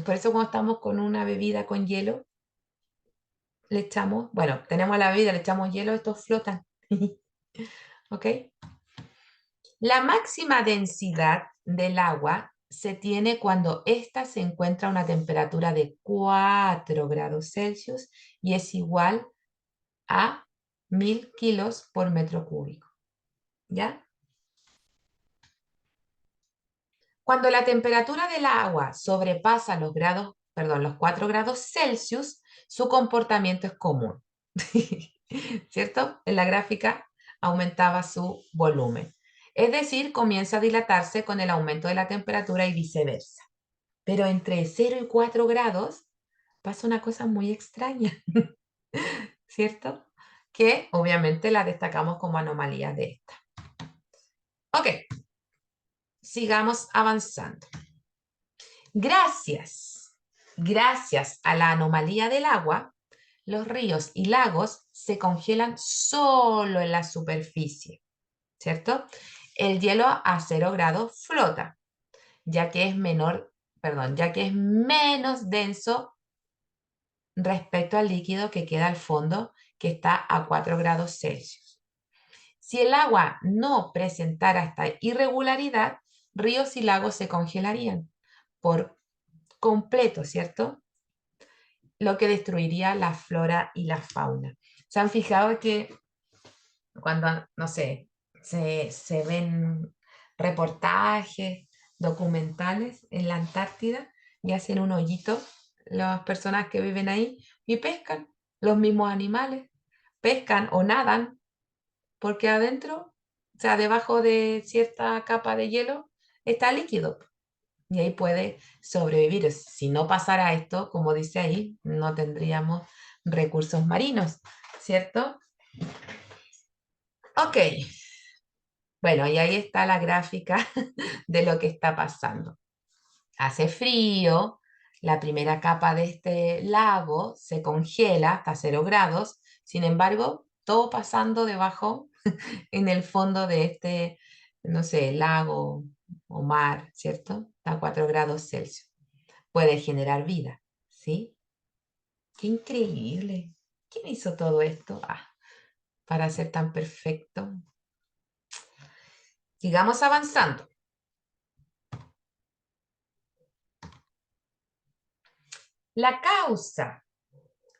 Por eso cuando estamos con una bebida con hielo, le echamos, bueno, tenemos la bebida, le echamos hielo, estos flotan. ¿Ok? La máxima densidad del agua se tiene cuando ésta se encuentra a una temperatura de 4 grados Celsius y es igual a 1000 kilos por metro cúbico. ¿Ya? Cuando la temperatura del agua sobrepasa los 4 grados Celsius, su comportamiento es común. ¿Cierto? En la gráfica aumentaba su volumen. Es decir, comienza a dilatarse con el aumento de la temperatura y viceversa. Pero entre 0 y 4 grados pasa una cosa muy extraña, ¿cierto? Que obviamente la destacamos como anomalía de esta. Ok, sigamos avanzando. Gracias a la anomalía del agua, los ríos y lagos se congelan solo en la superficie, ¿cierto? El hielo a 0 grados flota, ya que es menos denso respecto al líquido que queda al fondo, que está a 4 grados Celsius. Si el agua no presentara esta irregularidad, ríos y lagos se congelarían por completo, ¿cierto? Lo que destruiría la flora y la fauna. ¿Se han fijado que cuando, no sé, se ven reportajes, documentales en la Antártida y hacen un hoyito las personas que viven ahí y pescan los mismos animales, pescan o nadan porque adentro, o sea, debajo de cierta capa de hielo está líquido. y ahí puede sobrevivir. Si no pasara esto, como dice ahí, no tendríamos recursos marinos, ¿cierto? Ok, bueno, y ahí está la gráfica de lo que está pasando. Hace frío, la primera capa de este lago se congela hasta 0 grados, sin embargo, todo pasando debajo en el fondo de este, no sé, lago o mar, ¿cierto? A 4 grados Celsius. Puede generar vida, ¿sí? ¡Qué increíble! ¿Quién hizo todo esto? Para ser tan perfecto. Sigamos avanzando. La causa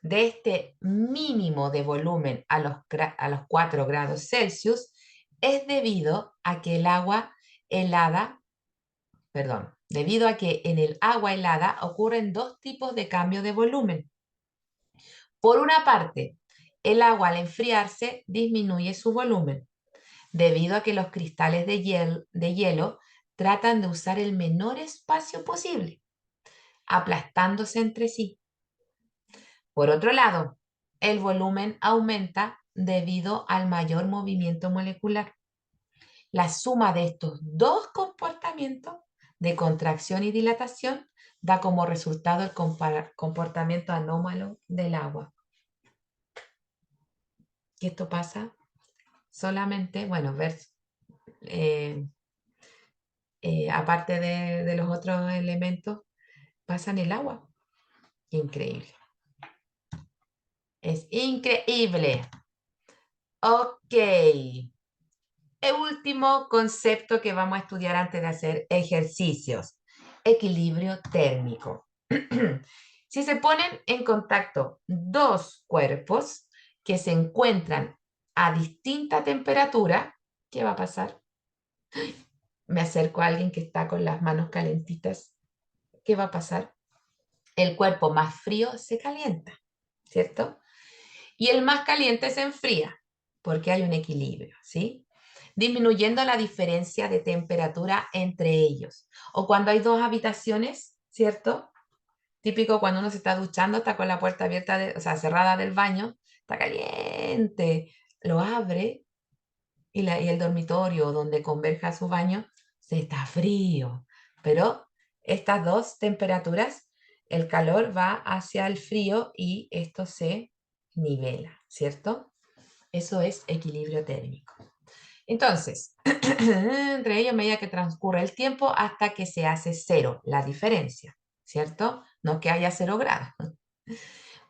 de este mínimo de volumen a los 4 grados Celsius es debido a que el agua helada, perdón, debido a que en el agua helada ocurren dos tipos de cambio de volumen. Por una parte, el agua al enfriarse disminuye su volumen, debido a que los cristales de hielo tratan de usar el menor espacio posible, aplastándose entre sí. Por otro lado, el volumen aumenta debido al mayor movimiento molecular. La suma de estos dos comportamientos de contracción y dilatación da como resultado el comportamiento anómalo del agua. Y esto pasa solamente, bueno, aparte de los otros elementos, pasa en el agua. Increíble. Es increíble. Ok. El último concepto que vamos a estudiar antes de hacer ejercicios. Equilibrio térmico. Si se ponen en contacto dos cuerpos que se encuentran a distinta temperatura, ¿qué va a pasar? Me acerco a alguien que está con las manos calentitas. ¿Qué va a pasar? El cuerpo más frío se calienta, ¿cierto? Y el más caliente se enfría, porque hay un equilibrio, ¿sí? Disminuyendo la diferencia de temperatura entre ellos. O cuando hay dos habitaciones, ¿cierto? Típico cuando uno se está duchando, está con la puerta abierta, o sea, cerrada del baño, está caliente, lo abre y el dormitorio donde converja su baño se está frío. Pero estas dos temperaturas, el calor va hacia el frío y esto se nivela, ¿cierto? Eso es equilibrio térmico. Entonces, entre ellos, a medida que transcurre el tiempo hasta que se hace cero, la diferencia, ¿cierto? No que haya 0 grados.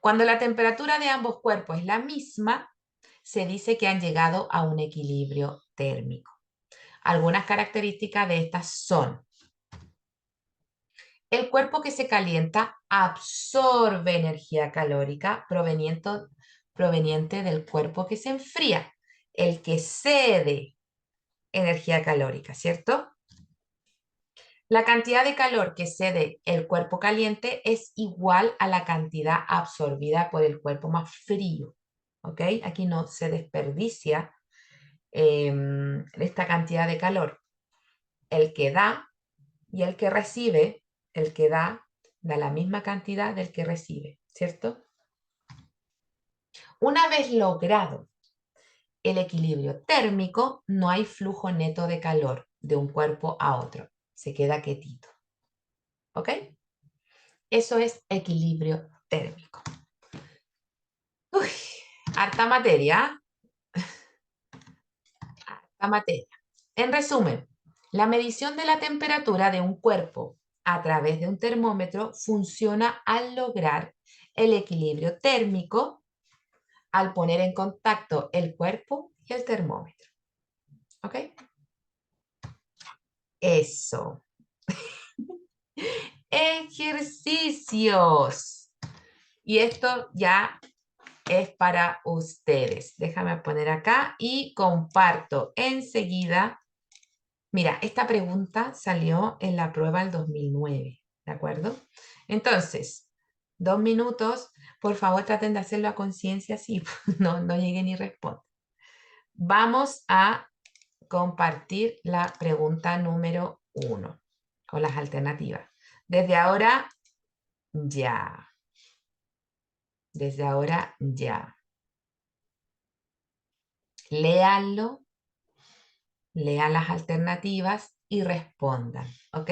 Cuando la temperatura de ambos cuerpos es la misma, se dice que han llegado a un equilibrio térmico. Algunas características de estas son: el cuerpo que se calienta absorbe energía calórica proveniente del cuerpo que se enfría. El que cede energía calórica, ¿cierto? La cantidad de calor que cede el cuerpo caliente es igual a la cantidad absorbida por el cuerpo más frío. ¿Ok? Aquí no se desperdicia esta cantidad de calor. El que da y el que recibe, el que da la misma cantidad del que recibe, ¿cierto? Una vez logrado el equilibrio térmico, no hay flujo neto de calor de un cuerpo a otro. Se queda quietito. ¿Ok? Eso es equilibrio térmico. Uy, harta materia. Harta materia. En resumen, la medición de la temperatura de un cuerpo a través de un termómetro funciona al lograr el equilibrio térmico al poner en contacto el cuerpo y el termómetro. ¿Ok? Eso. Ejercicios. Y esto ya es para ustedes. Déjame poner acá y comparto enseguida. Mira, esta pregunta salió en la prueba del 2009, ¿de acuerdo? Entonces, 2 minutos, por favor traten de hacerlo a conciencia, sí, no lleguen y respondan. Vamos a compartir la pregunta número 1. o las alternativas. Desde ahora, ya. Desde ahora, ya. Léanlo, lean las alternativas y respondan, ¿ok?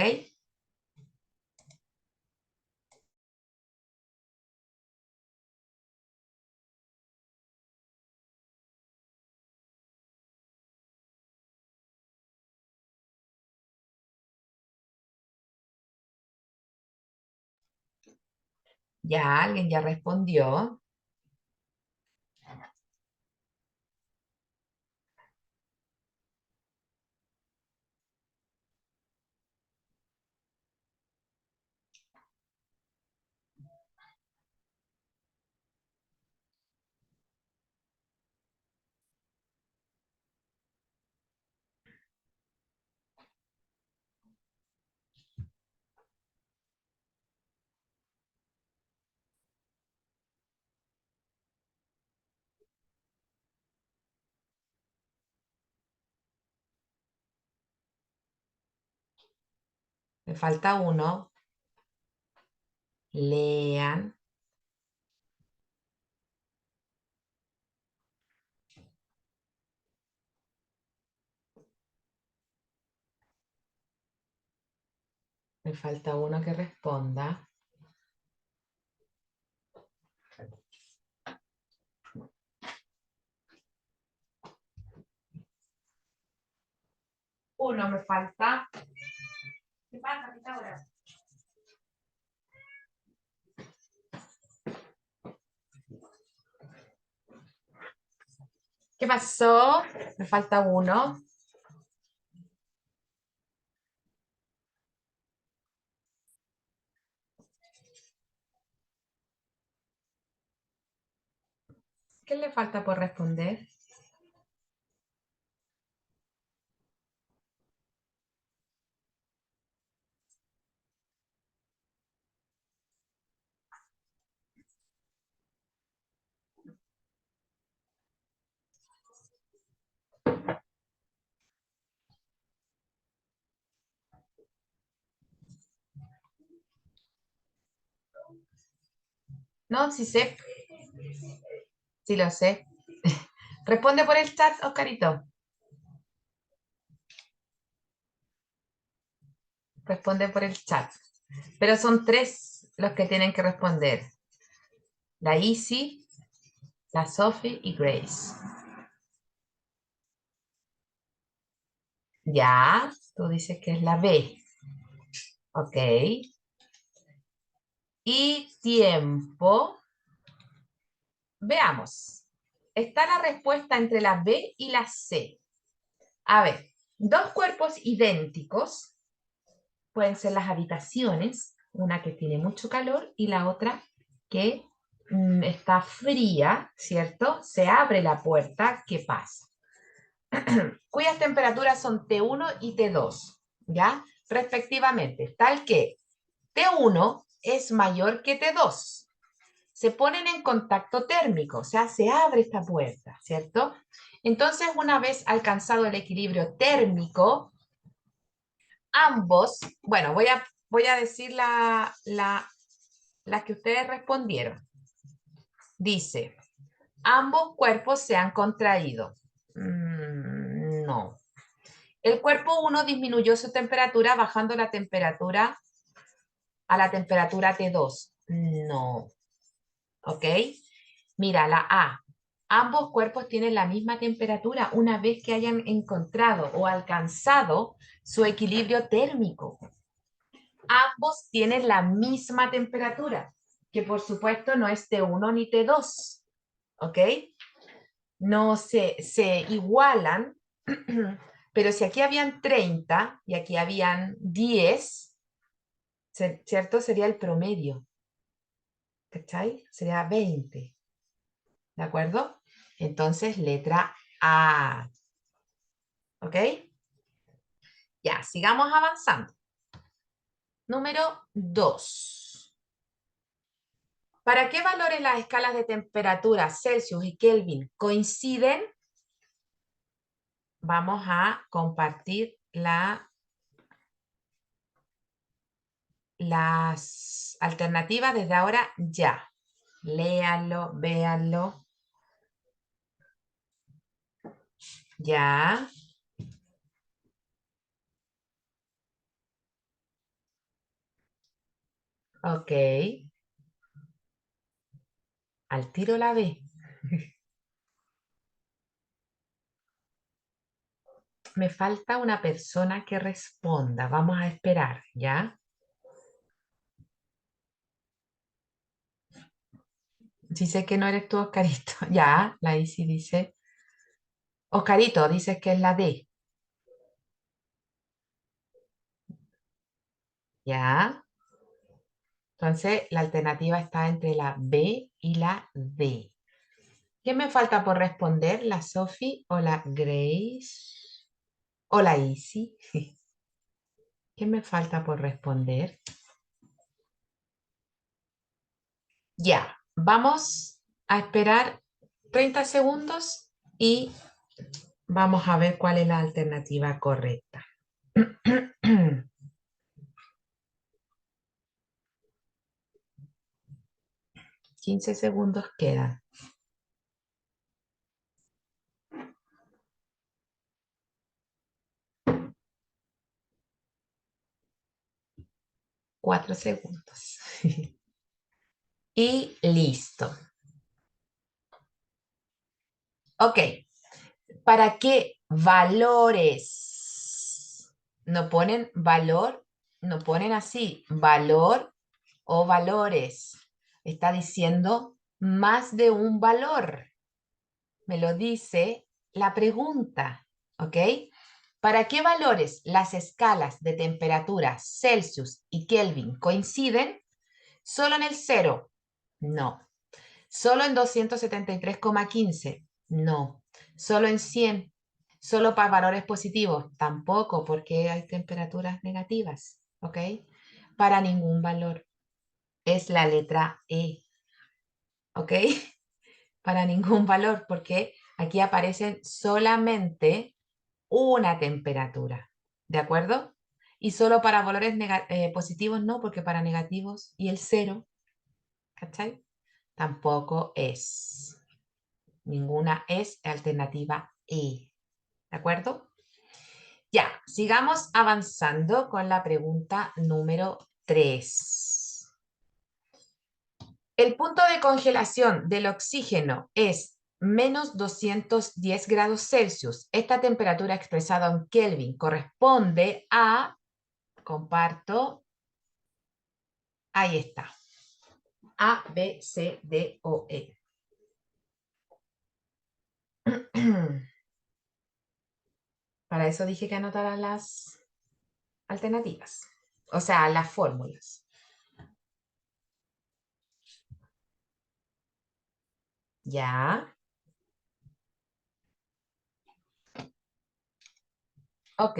Ya, alguien ya respondió. Me falta uno. Lean. Me falta uno que responda. Uno me falta. ¿Qué pasa, Pitágoras? ¿Qué pasó? Me falta uno. ¿Qué le falta por responder? No, sí sé. Sí lo sé. Responde por el chat, Oscarito. Responde por el chat. Pero son tres los que tienen que responder. La Easy, la Sophie y Grace. Ya, tú dices que es la B. Ok. Y tiempo. Veamos. Está la respuesta entre la B y la C. A ver, dos cuerpos idénticos pueden ser las habitaciones, una que tiene mucho calor y la otra que está fría, ¿cierto? Se abre la puerta, ¿qué pasa? Cuyas temperaturas son T1 y T2, ¿ya? Respectivamente, tal que T1 es mayor que T2. Se ponen en contacto térmico, o sea, se abre esta puerta, ¿cierto? Entonces, una vez alcanzado el equilibrio térmico, ambos, bueno, voy a decir la que ustedes respondieron. Dice, ambos cuerpos se han contraído. No. El cuerpo 1 disminuyó su temperatura bajando la temperatura a la temperatura T2. No. ¿Ok? Mira, la A. Ambos cuerpos tienen la misma temperatura una vez que hayan encontrado o alcanzado su equilibrio térmico. Ambos tienen la misma temperatura, que por supuesto no es T1 ni T2. ¿Ok? No se igualan, pero si aquí habían 30 y aquí habían 10, ¿cierto? Sería el promedio. ¿Cachai? Sería 20. ¿De acuerdo? Entonces, letra A. ¿Ok? Ya, sigamos avanzando. Número 2. ¿Para qué valores las escalas de temperatura Celsius y Kelvin coinciden? Vamos a compartir la las alternativas desde ahora ya. Léanlo, véanlo. Ya. Ok. Al tiro la B. Me falta una persona que responda. Vamos a esperar, ¿ya? Si sé que no eres tú, Oscarito. Ya, la Isi dice. Oscarito, dices que es la D. Ya. Entonces, la alternativa está entre la B y la D. ¿Qué me falta por responder? ¿La Sophie o la Grace? ¿O la Isi? ¿Qué me falta por responder? Ya, vamos a esperar 30 segundos y vamos a ver cuál es la alternativa correcta. 15 segundos quedan. 4 segundos. Y listo. Ok, ¿para qué valores? No ponen valor, no ponen así, valor o valores. Está diciendo más de un valor. Me lo dice la pregunta, ¿ok? ¿Para qué valores las escalas de temperatura Celsius y Kelvin coinciden? ¿Solo en el cero? No. ¿Solo en 273,15? No. ¿Solo en 100? ¿Solo para valores positivos? Tampoco, porque hay temperaturas negativas, ¿ok? Para ningún valor. Es la letra E, ¿ok? Para ningún valor, porque aquí aparecen solamente una temperatura, ¿de acuerdo? Y solo para valores positivos no, porque para negativos y el cero, ¿cachai? Tampoco es. Ninguna es alternativa E, ¿de acuerdo? Ya, sigamos avanzando con la pregunta número 3. El punto de congelación del oxígeno es menos 210 grados Celsius. Esta temperatura expresada en Kelvin corresponde a, comparto, ahí está, A, B, C, D, O, E. Para eso dije que anotara las alternativas, o sea, las fórmulas. Ya, ok.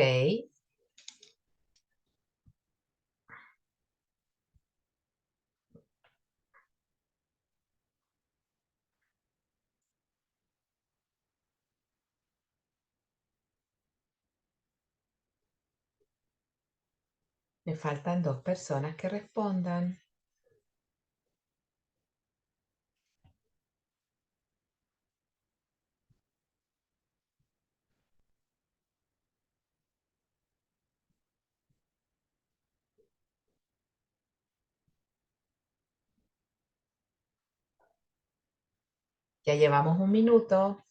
Me faltan dos personas que respondan. Ya llevamos un minuto.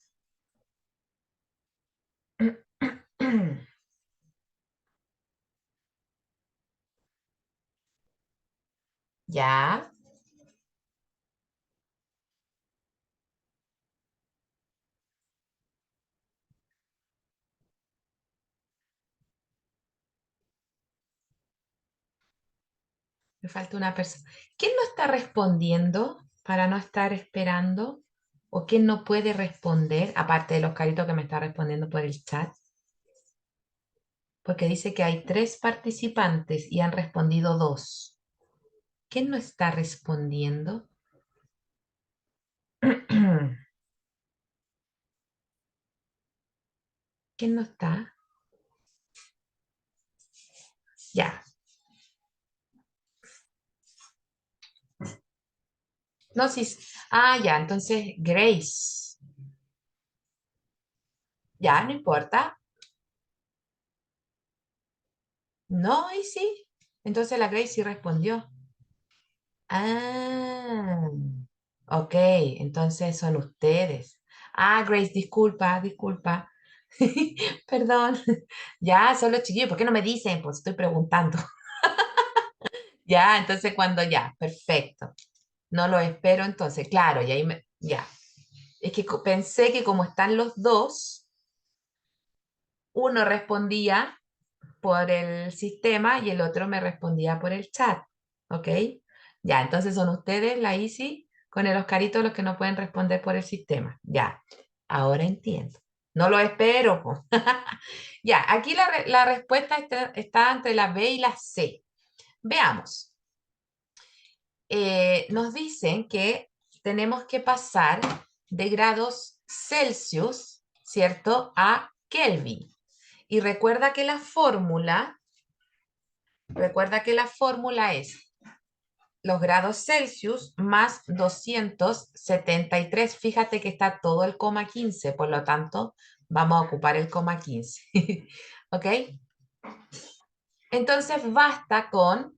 Ya, me falta una persona. ¿Quién no está respondiendo para no estar esperando? ¿O quién no puede responder, aparte de los caritos que me está respondiendo por el chat? Porque dice que hay 3 participantes y han respondido 2. ¿Quién no está respondiendo? ¿Quién no está? Ya, No, sí. Ah, ya, entonces Grace. Ya, no importa. No, y sí. Entonces la Grace sí respondió. Ah, ok, entonces son ustedes. Ah, Grace, disculpa, disculpa. Perdón. Ya, son los chiquillos. ¿Por qué no me dicen? Pues estoy preguntando. Ya, entonces cuando ya, perfecto. No lo espero entonces, claro, y ahí ya. Es que pensé que como están los dos, uno respondía por el sistema y el otro me respondía por el chat. ¿Ok? Ya, entonces son ustedes, la Isi, con el Oscarito los que no pueden responder por el sistema. Ya, ahora entiendo. No lo espero, po. Ya, aquí la respuesta está entre la B y la C. Veamos. Nos dicen que tenemos que pasar de grados Celsius, ¿cierto?, a Kelvin. Y recuerda que la fórmula es los grados Celsius más 273. Fíjate que está todo el coma 15, por lo tanto, vamos a ocupar el coma 15. ¿Ok? Entonces basta con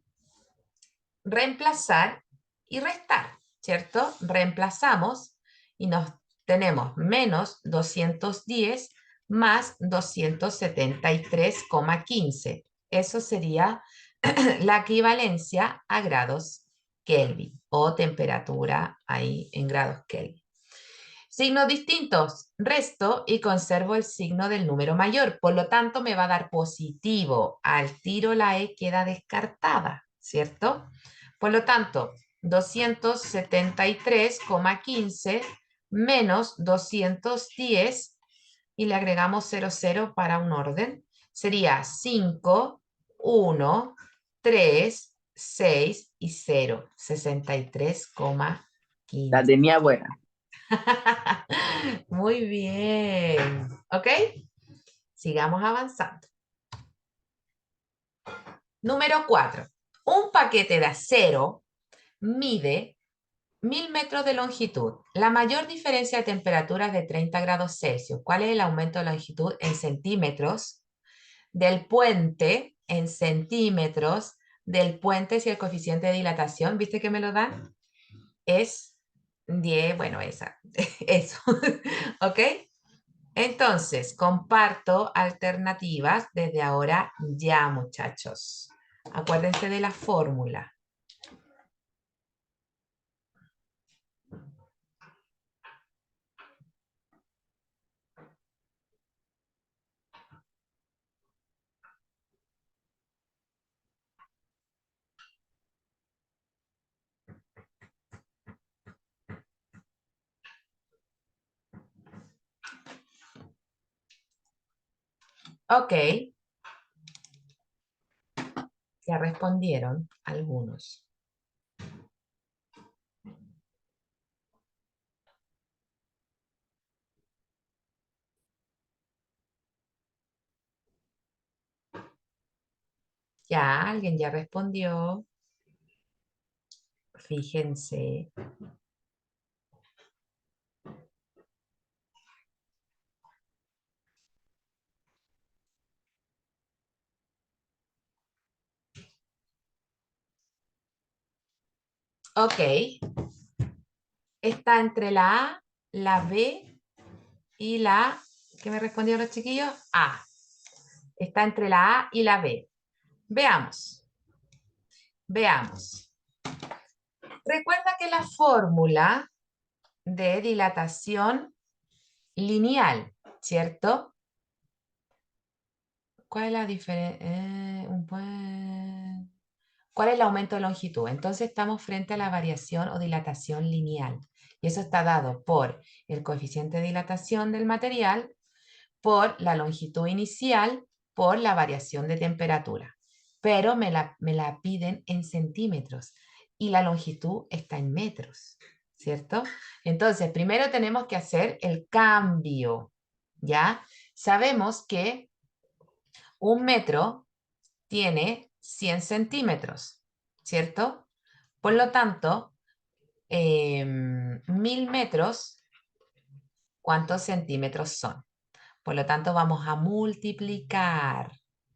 reemplazar y restar, ¿cierto? Reemplazamos y nos tenemos menos 210 más 273,15. Eso sería la equivalencia a grados Kelvin o temperatura ahí en grados Kelvin. Signos distintos, resto y conservo el signo del número mayor. Por lo tanto, me va a dar positivo. Al tiro la E queda descartada, ¿cierto? Por lo tanto, 273,15 menos 210 y le agregamos 00 para un orden. Sería 5, 1, 3, 6 y 0. La 63,15. tenía buena. Muy bien. ¿Ok? Sigamos avanzando. Número 4. Un paquete de acero mide 1000 metros de longitud. La mayor diferencia de temperatura es de 30 grados Celsius. ¿Cuál es el aumento de longitud en centímetros del puente en centímetros del puente si el coeficiente de dilatación, ¿viste que me lo dan? Es 10, bueno, esa, eso. ¿Ok? Entonces, comparto alternativas desde ahora ya, muchachos. Acuérdense de la fórmula. Ok, ya respondieron algunos. Ya, alguien ya respondió. Fíjense. Ok, está entre la A, la B y la... ¿Qué me respondieron los chiquillos? A. Está entre la A y la B. Veamos, veamos. Recuerda que la fórmula de dilatación lineal, ¿cierto? ¿Cuál es la diferencia? ¿Cuál es el aumento de longitud? Entonces estamos frente a la variación o dilatación lineal. Y eso está dado por el coeficiente de dilatación del material, por la longitud inicial, por la variación de temperatura. Pero me la piden en centímetros y la longitud está en metros, ¿cierto? Entonces, primero tenemos que hacer el cambio, ¿ya? Sabemos que un metro tiene 100 centímetros, ¿cierto? Por lo tanto, 1000 metros, ¿cuántos centímetros son? Por lo tanto, vamos a multiplicar,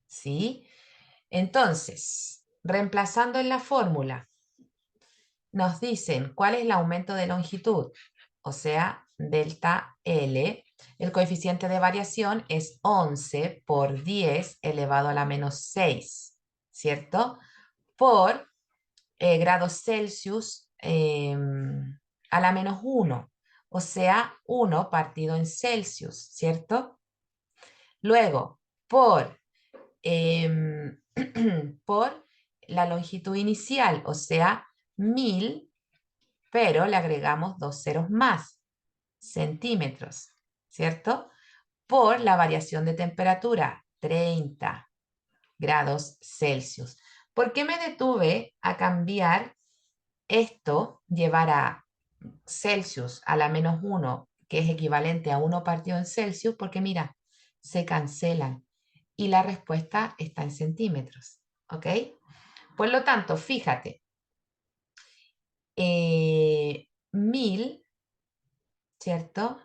¿sí? Entonces, reemplazando en la fórmula, nos dicen cuál es el aumento de longitud, o sea, delta L. El coeficiente de variación es 11 por 10 elevado a la menos 6, ¿cierto? Por grados Celsius a la menos 1, o sea, 1 partido en Celsius, ¿cierto? Luego, em, por la longitud inicial, o sea, 1000, pero le agregamos 2 ceros más, centímetros, ¿cierto? Por la variación de temperatura, 30 grados Celsius. ¿Por qué me detuve a cambiar esto, llevar a Celsius a la menos 1, que es equivalente a 1 partido en Celsius? Porque mira, se cancelan y la respuesta está en centímetros, ¿ok? Por lo tanto, fíjate, 1000, ¿cierto?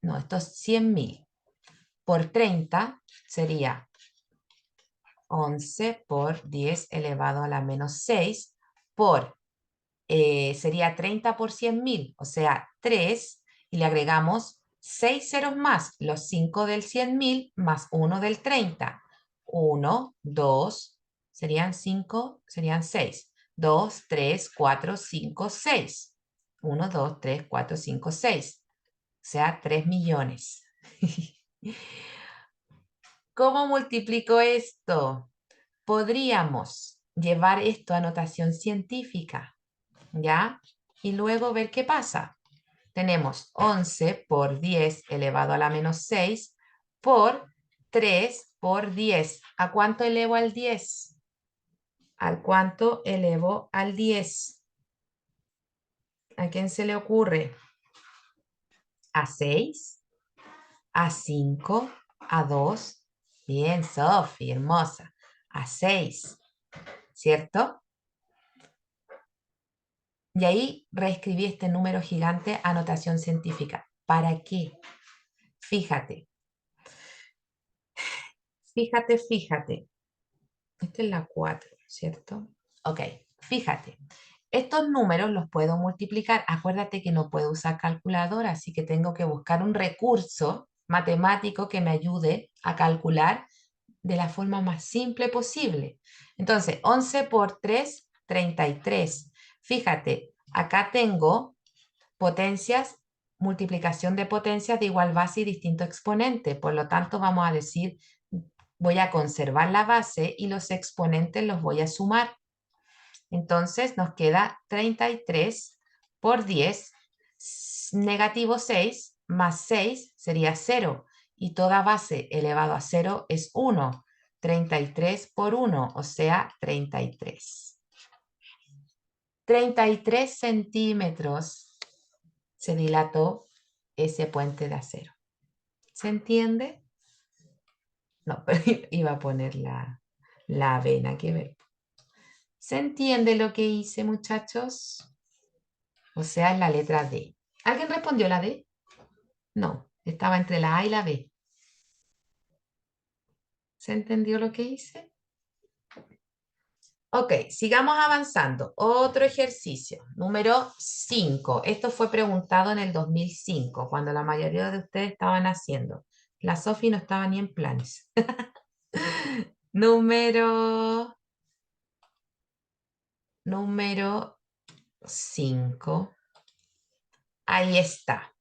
No, esto es 100.000 por 30 sería 11 por 10 elevado a la menos 6 por, sería 30 por 100.000, o sea, 3, y le agregamos 6 ceros más, los 5 del 100.000 más 1 del 30. 1, 2, serían 5, serían 6. 2, 3, 4, 5, 6. 1, 2, 3, 4, 5, 6. O sea, 3 millones. ¿Cómo multiplico esto? Podríamos llevar esto a notación científica, ¿ya? Y luego ver qué pasa. Tenemos 11 por 10 elevado a la menos 6 por 3 por 10. ¿A cuánto elevo al 10? ¿Al cuánto elevo al 10? ¿A quién se le ocurre? ¿A 6? ¿A 5? ¿A 2? Bien, Sofi, hermosa. A 6, ¿cierto? Y ahí reescribí este número gigante a notación científica. ¿Para qué? Fíjate, fíjate. Esta es la 4, ¿cierto? Ok, fíjate. Estos números los puedo multiplicar. Acuérdate que no puedo usar calculadora, así que tengo que buscar un recurso matemático que me ayude a calcular de la forma más simple posible. Entonces, 11 por 3, 33. Fíjate, acá tengo potencias, multiplicación de potencias de igual base y distinto exponente. Por lo tanto, vamos a decir, voy a conservar la base y los exponentes los voy a sumar. Entonces, nos queda 33 por 10, negativo 6, más 6 sería 0. Y toda base elevado a 0 es 1. 33 por 1, o sea, 33. 33 centímetros se dilató ese puente de acero. ¿Se entiende? No, pero iba a poner la avena, que ver. ¿Se entiende lo que hice, muchachos? O sea, es la letra D. ¿Alguien respondió la D? No, estaba entre la A y la B. ¿Se entendió lo que hice? Ok, sigamos avanzando. Otro ejercicio, número 5. Esto fue preguntado en el 2005, cuando la mayoría de ustedes estaban haciendo. La Sofi no estaba ni en planes. Número 5. Ahí está.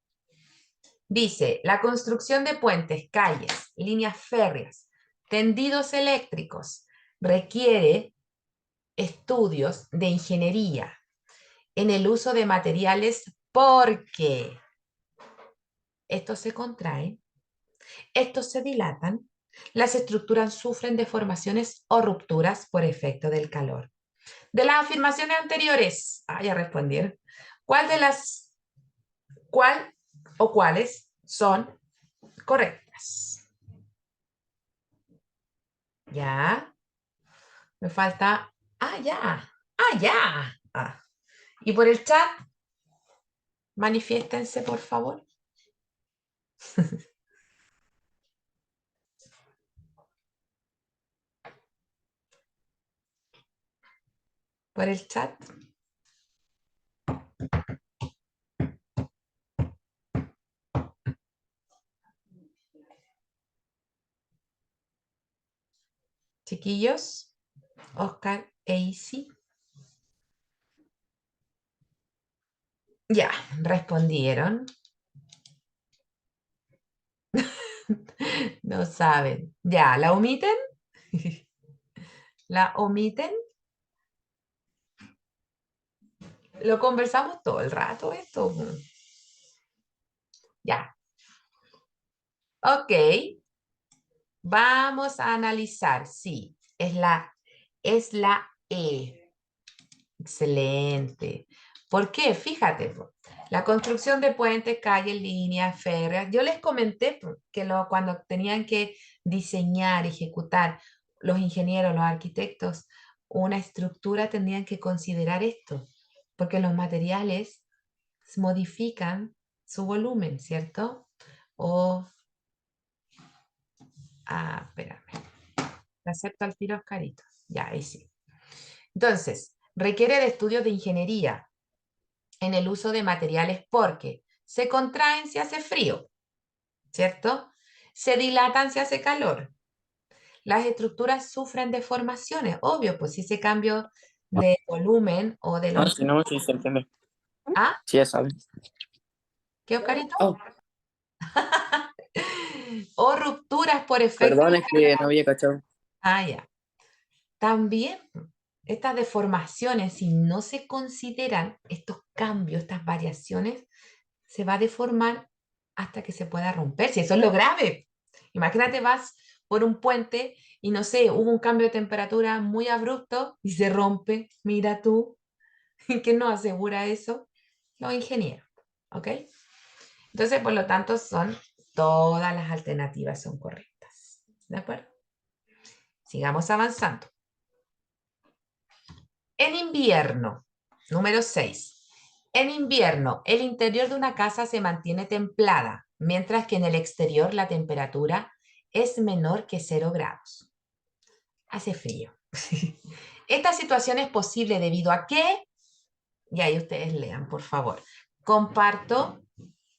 Dice, la construcción de puentes, calles, líneas férreas, tendidos eléctricos requiere estudios de ingeniería en el uso de materiales porque estos se contraen, estos se dilatan, las estructuras sufren deformaciones o rupturas por efecto del calor. De las afirmaciones anteriores, ya respondieron, ¿cuál o cuáles son correctas? Ya, me falta, ya, ya. Y por el chat, manifiéstense, por favor. Por el chat. Chiquillos, Oscar e Isi. Ya, respondieron. No saben. Ya, ¿la omiten? ¿La omiten? Lo conversamos todo el rato esto. Ya. Ok. Vamos a analizar. Sí, es la E. Excelente. ¿Por qué? Fíjate, po, la construcción de puentes, calles, líneas férreas. Yo les comenté po, que cuando tenían que diseñar, ejecutar los ingenieros, los arquitectos, una estructura tendrían que considerar esto, porque los materiales modifican su volumen, ¿cierto? O, espérame, te acepto al tiro, Oscarito. Ya, ahí sí. Entonces, requiere de estudios de ingeniería en el uso de materiales porque se contraen si hace frío, ¿cierto? Se dilatan si hace calor. Las estructuras sufren deformaciones, obvio, pues si ese cambio de volumen o de Ah, longitud. sí, no, sí, se entiende. ¿Ah? Sí, ya saben. ¿Qué, Oscarito? Oh, O rupturas por efecto. perdón, es que no había cachado. Ah, ya. También estas deformaciones, si no se consideran estos cambios, estas variaciones, se va a deformar hasta que se pueda romper. Si eso es lo grave. Imagínate, vas por un puente y no sé, hubo un cambio de temperatura muy abrupto y se rompe. Mira tú, ¿quién nos asegura eso? Los ingenieros. ¿Ok? Entonces, por lo tanto, todas las alternativas son correctas. ¿De acuerdo? Sigamos avanzando. En invierno, número 6. En invierno, el interior de una casa se mantiene templada, mientras que en el exterior la temperatura es menor que 0 grados. Hace frío. Esta situación es posible debido a que, y ahí ustedes lean, por favor. Comparto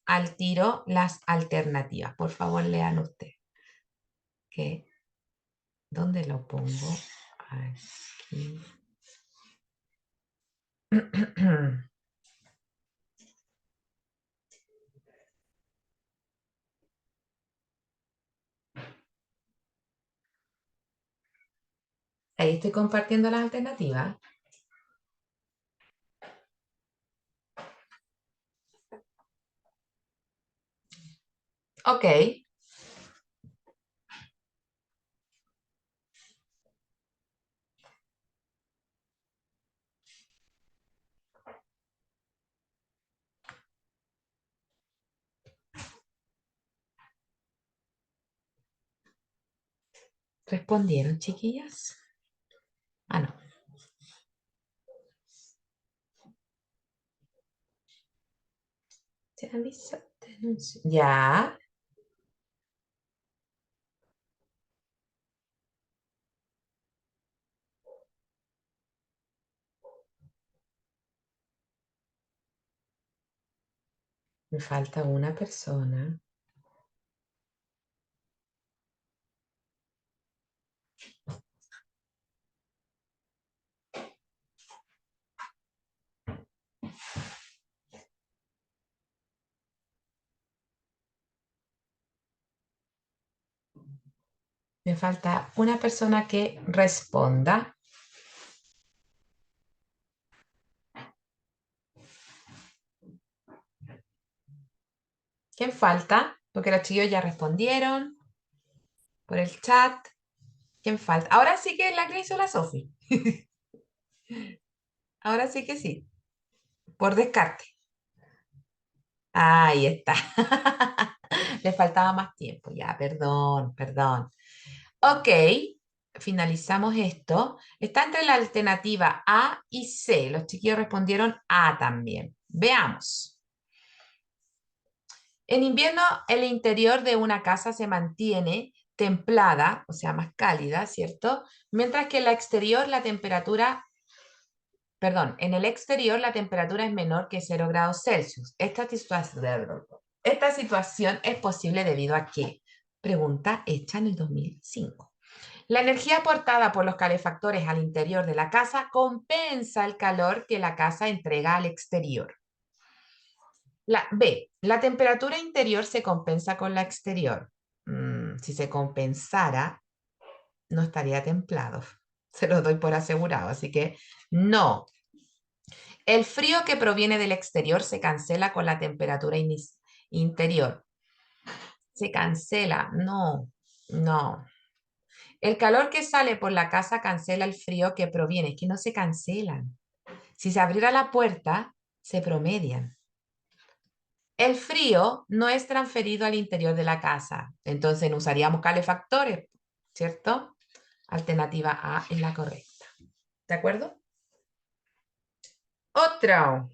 al tiro las alternativas. Por favor, lean ustedes. ¿Qué? ¿Dónde lo pongo? Aquí. Ahí estoy compartiendo las alternativas. Ok, ¿respondieron, chiquillas? Ah, no. Se avisa, denuncio. Ya, me falta una persona. Me falta una persona que responda. ¿Quién falta? Porque los chicos ya respondieron por el chat. ¿Quién falta? Ahora sí que es la que hizo la Sofi. Ahora sí que sí. Por descarte. Ahí está. Le faltaba más tiempo. Ya, perdón, perdón. Ok. finalizamos esto. Está entre la alternativa A y C. Los chiquillos respondieron A también. Veamos. En invierno, el interior de una casa se mantiene templada, o sea, más cálida, ¿cierto? Mientras que en la exterior la temperatura, perdón, en el exterior la temperatura es menor que 0 grados Celsius. Esta situación es posible debido a que, pregunta hecha en el 2005. La energía aportada por los calefactores al interior de la casa compensa el calor que la casa entrega al exterior. La temperatura interior se compensa con la exterior. Si se compensara, no estaría templado. Se lo doy por asegurado, así que no. El frío que proviene del exterior se cancela con la temperatura interior. Se cancela, no, no. El calor que sale por la casa cancela el frío que proviene, es que no se cancelan. Si se abriera la puerta, se promedian. El frío no es transferido al interior de la casa, entonces no usaríamos calefactores, ¿cierto? Alternativa A es la correcta. ¿De acuerdo? Otro.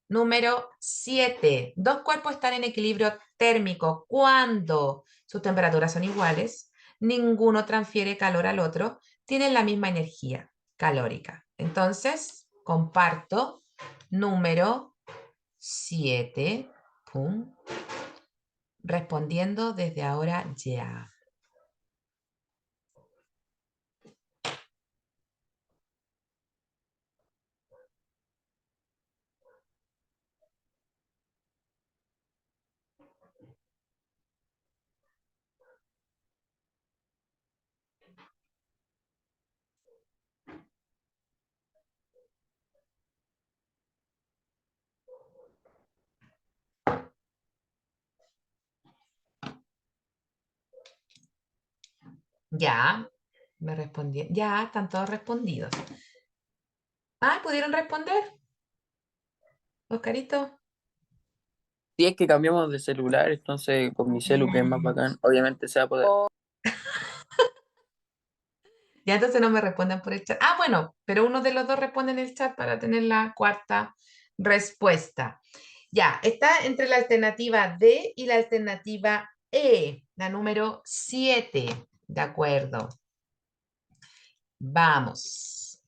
Número 7. Dos cuerpos están en equilibrio térmico cuando sus temperaturas son iguales, ninguno transfiere calor al otro, tienen la misma energía calórica. Entonces, comparto número 7. Pum. Respondiendo desde ahora ya. Ya, me respondí. Ya, están todos respondidos. Ah, ¿pudieron responder, Oscarito? Si es que cambiamos de celular, entonces con mi celu, que es más bacán, obviamente se va a poder. Ya entonces no me responden por el chat. Ah, bueno, pero uno de los dos responde en el chat para tener la cuarta respuesta. Ya, está entre la alternativa D y la alternativa E, la número 7. De acuerdo. Vamos.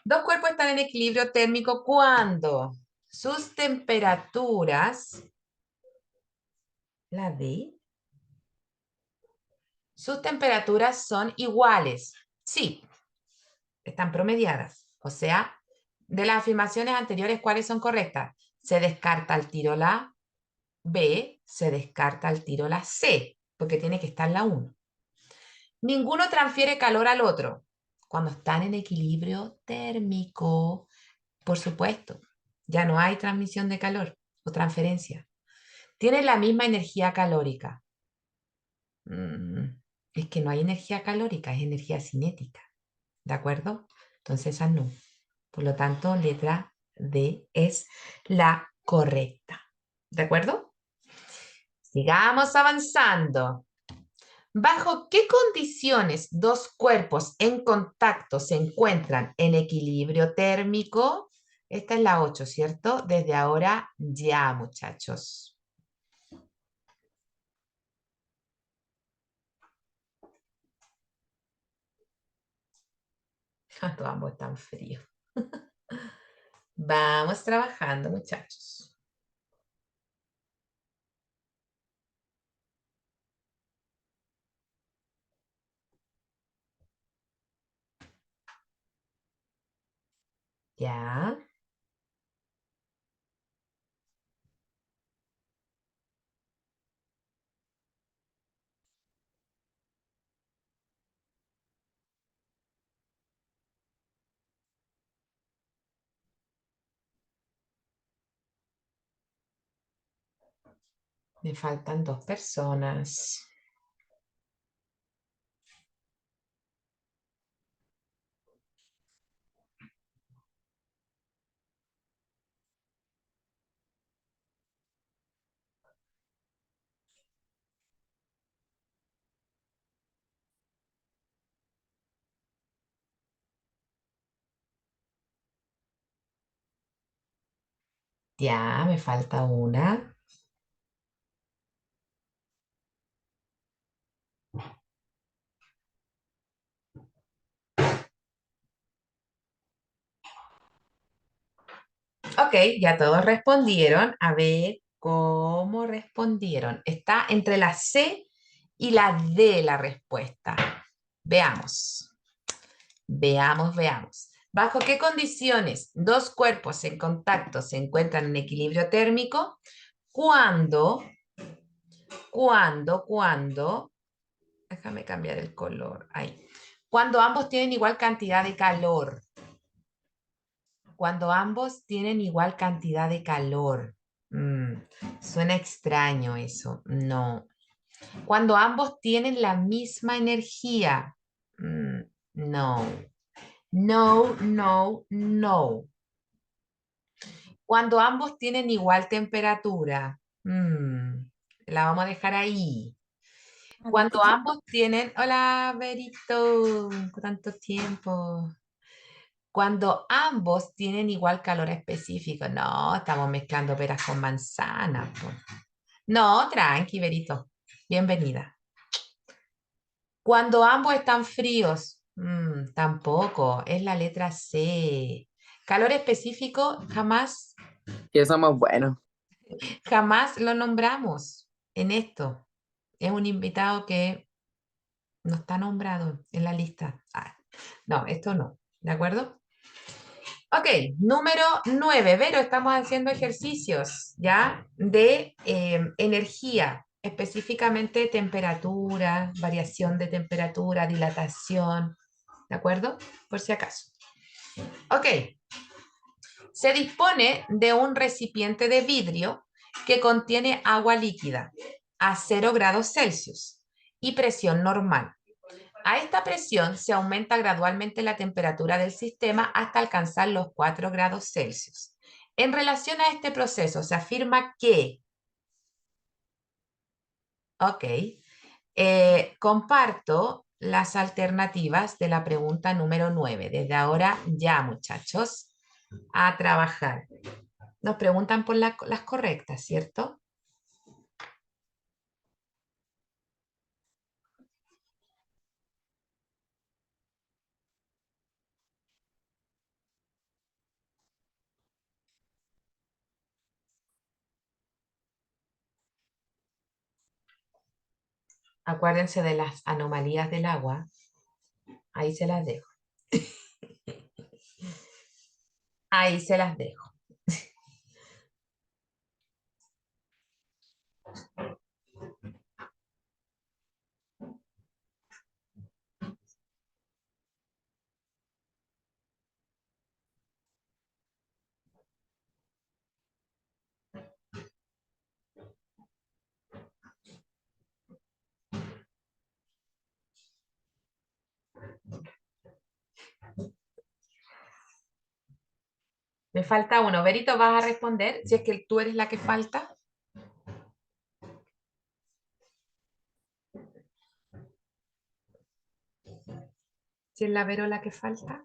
Dos cuerpos están en equilibrio térmico cuando sus temperaturas, la D, sus temperaturas son iguales. Sí, están promediadas. O sea, de las afirmaciones anteriores, ¿cuáles son correctas? Se descarta al tiro la B, se descarta al tiro la C, porque tiene que estar la 1. Ninguno transfiere calor al otro cuando están en equilibrio térmico, por supuesto. Ya no hay transmisión de calor o transferencia. Tienen la misma energía calórica. Es que no hay energía calórica, es energía cinética. ¿De acuerdo? Entonces esa no. Por lo tanto, letra D es la correcta. ¿De acuerdo? Sigamos avanzando. ¿Bajo qué condiciones dos cuerpos en contacto se encuentran en equilibrio térmico? Esta es la 8, ¿cierto? Desde ahora ya, muchachos. Ambos están fríos. Vamos trabajando, muchachos. Ya. Me faltan dos personas. Ya, me falta una. Ok, ya todos respondieron. A ver cómo respondieron. Está entre la C y la D la respuesta. Veamos, veamos. ¿Bajo qué condiciones dos cuerpos en contacto se encuentran en equilibrio térmico? Cuando, cuando, déjame cambiar el color, ahí. Cuando ambos tienen igual cantidad de calor. Cuando ambos tienen igual cantidad de calor. Suena extraño eso. No. Cuando ambos tienen la misma energía. No. No, no, no. Cuando ambos tienen igual temperatura. La vamos a dejar ahí. Cuando ambos tienen... Hola, Berito. ¿Tanto tiempo? Cuando ambos tienen igual calor específico. No, estamos mezclando peras con manzanas, po. No, tranqui, Berito. Bienvenida. Cuando ambos están fríos. Tampoco. Es la letra C. Calor específico Que somos buenos. jamás lo nombramos en esto. Es un invitado que no está nombrado en la lista. No, esto no. ¿De acuerdo? Ok, número 9. Vero, estamos haciendo ejercicios, ¿ya? De energía, específicamente temperatura, variación de temperatura, dilatación, ¿de acuerdo? Por si acaso. Ok, se dispone de un recipiente de vidrio que contiene agua líquida a 0 grados Celsius y presión normal. A esta presión se aumenta gradualmente la temperatura del sistema hasta alcanzar los 4 grados Celsius. En relación a este proceso, se afirma que, ok, comparto las alternativas de la pregunta número 9. Desde ahora ya, muchachos, a trabajar. Nos preguntan por las correctas, ¿cierto? Acuérdense de las anomalías del agua. Ahí se las dejo. Ahí se las dejo. Me falta uno. Verito, ¿vas a responder si es que tú eres la que falta? Si es la Vero la que falta.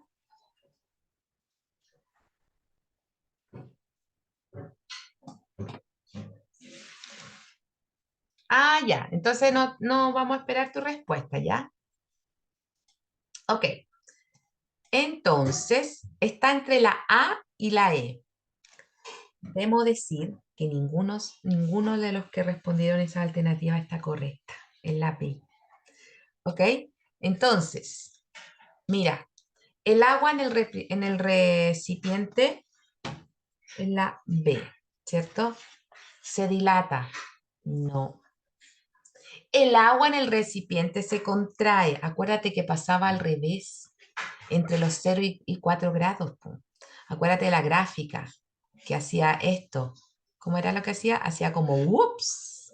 Ya. Entonces no vamos a esperar tu respuesta, ¿ya? Ok. Entonces, está entre la A y la E. Debo decir que ninguno de los que respondieron esa alternativa está correcta. Es la B. ¿Ok? Entonces, mira, el agua en el recipiente es la B, ¿cierto? Se dilata. No. El agua en el recipiente se contrae. Acuérdate que pasaba al revés, entre los 0 y 4 grados, po. Acuérdate de la gráfica que hacía esto. ¿Cómo era lo que hacía? Hacía como ¡ups!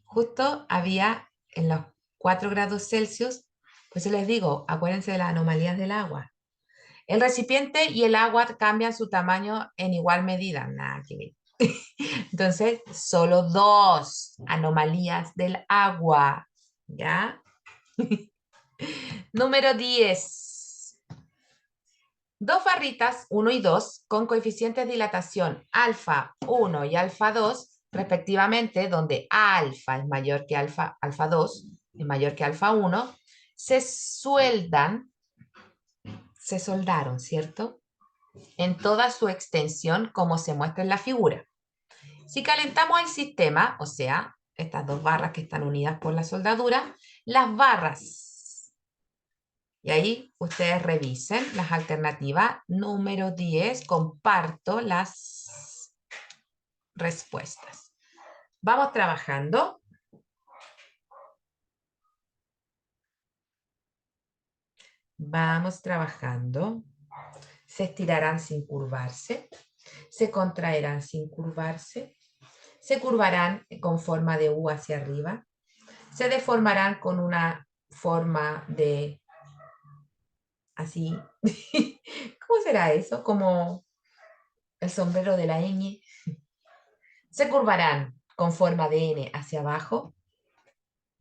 Justo había en los 4 grados Celsius, pues les digo, acuérdense de las anomalías del agua. El recipiente y el agua cambian su tamaño en igual medida. Nada que ver. Entonces, solo dos anomalías del agua. ¿Ya? Número 10. Dos barritas, 1 y 2, con coeficientes de dilatación alfa 1 y alfa 2, respectivamente, donde alfa es mayor que alfa 2, es mayor que alfa 1, se soldaron, ¿cierto? En toda su extensión, como se muestra en la figura. Si calentamos el sistema, o sea, estas dos barras que están unidas por la soldadura, las barras, y ahí ustedes revisen las alternativas. Número 10, comparto las respuestas. Vamos trabajando. Vamos trabajando. Se estirarán sin curvarse. Se contraerán sin curvarse. Se curvarán con forma de U hacia arriba. Se deformarán con una forma de así. ¿Cómo será eso? Como el sombrero de la ñ. Se curvarán con forma de N hacia abajo.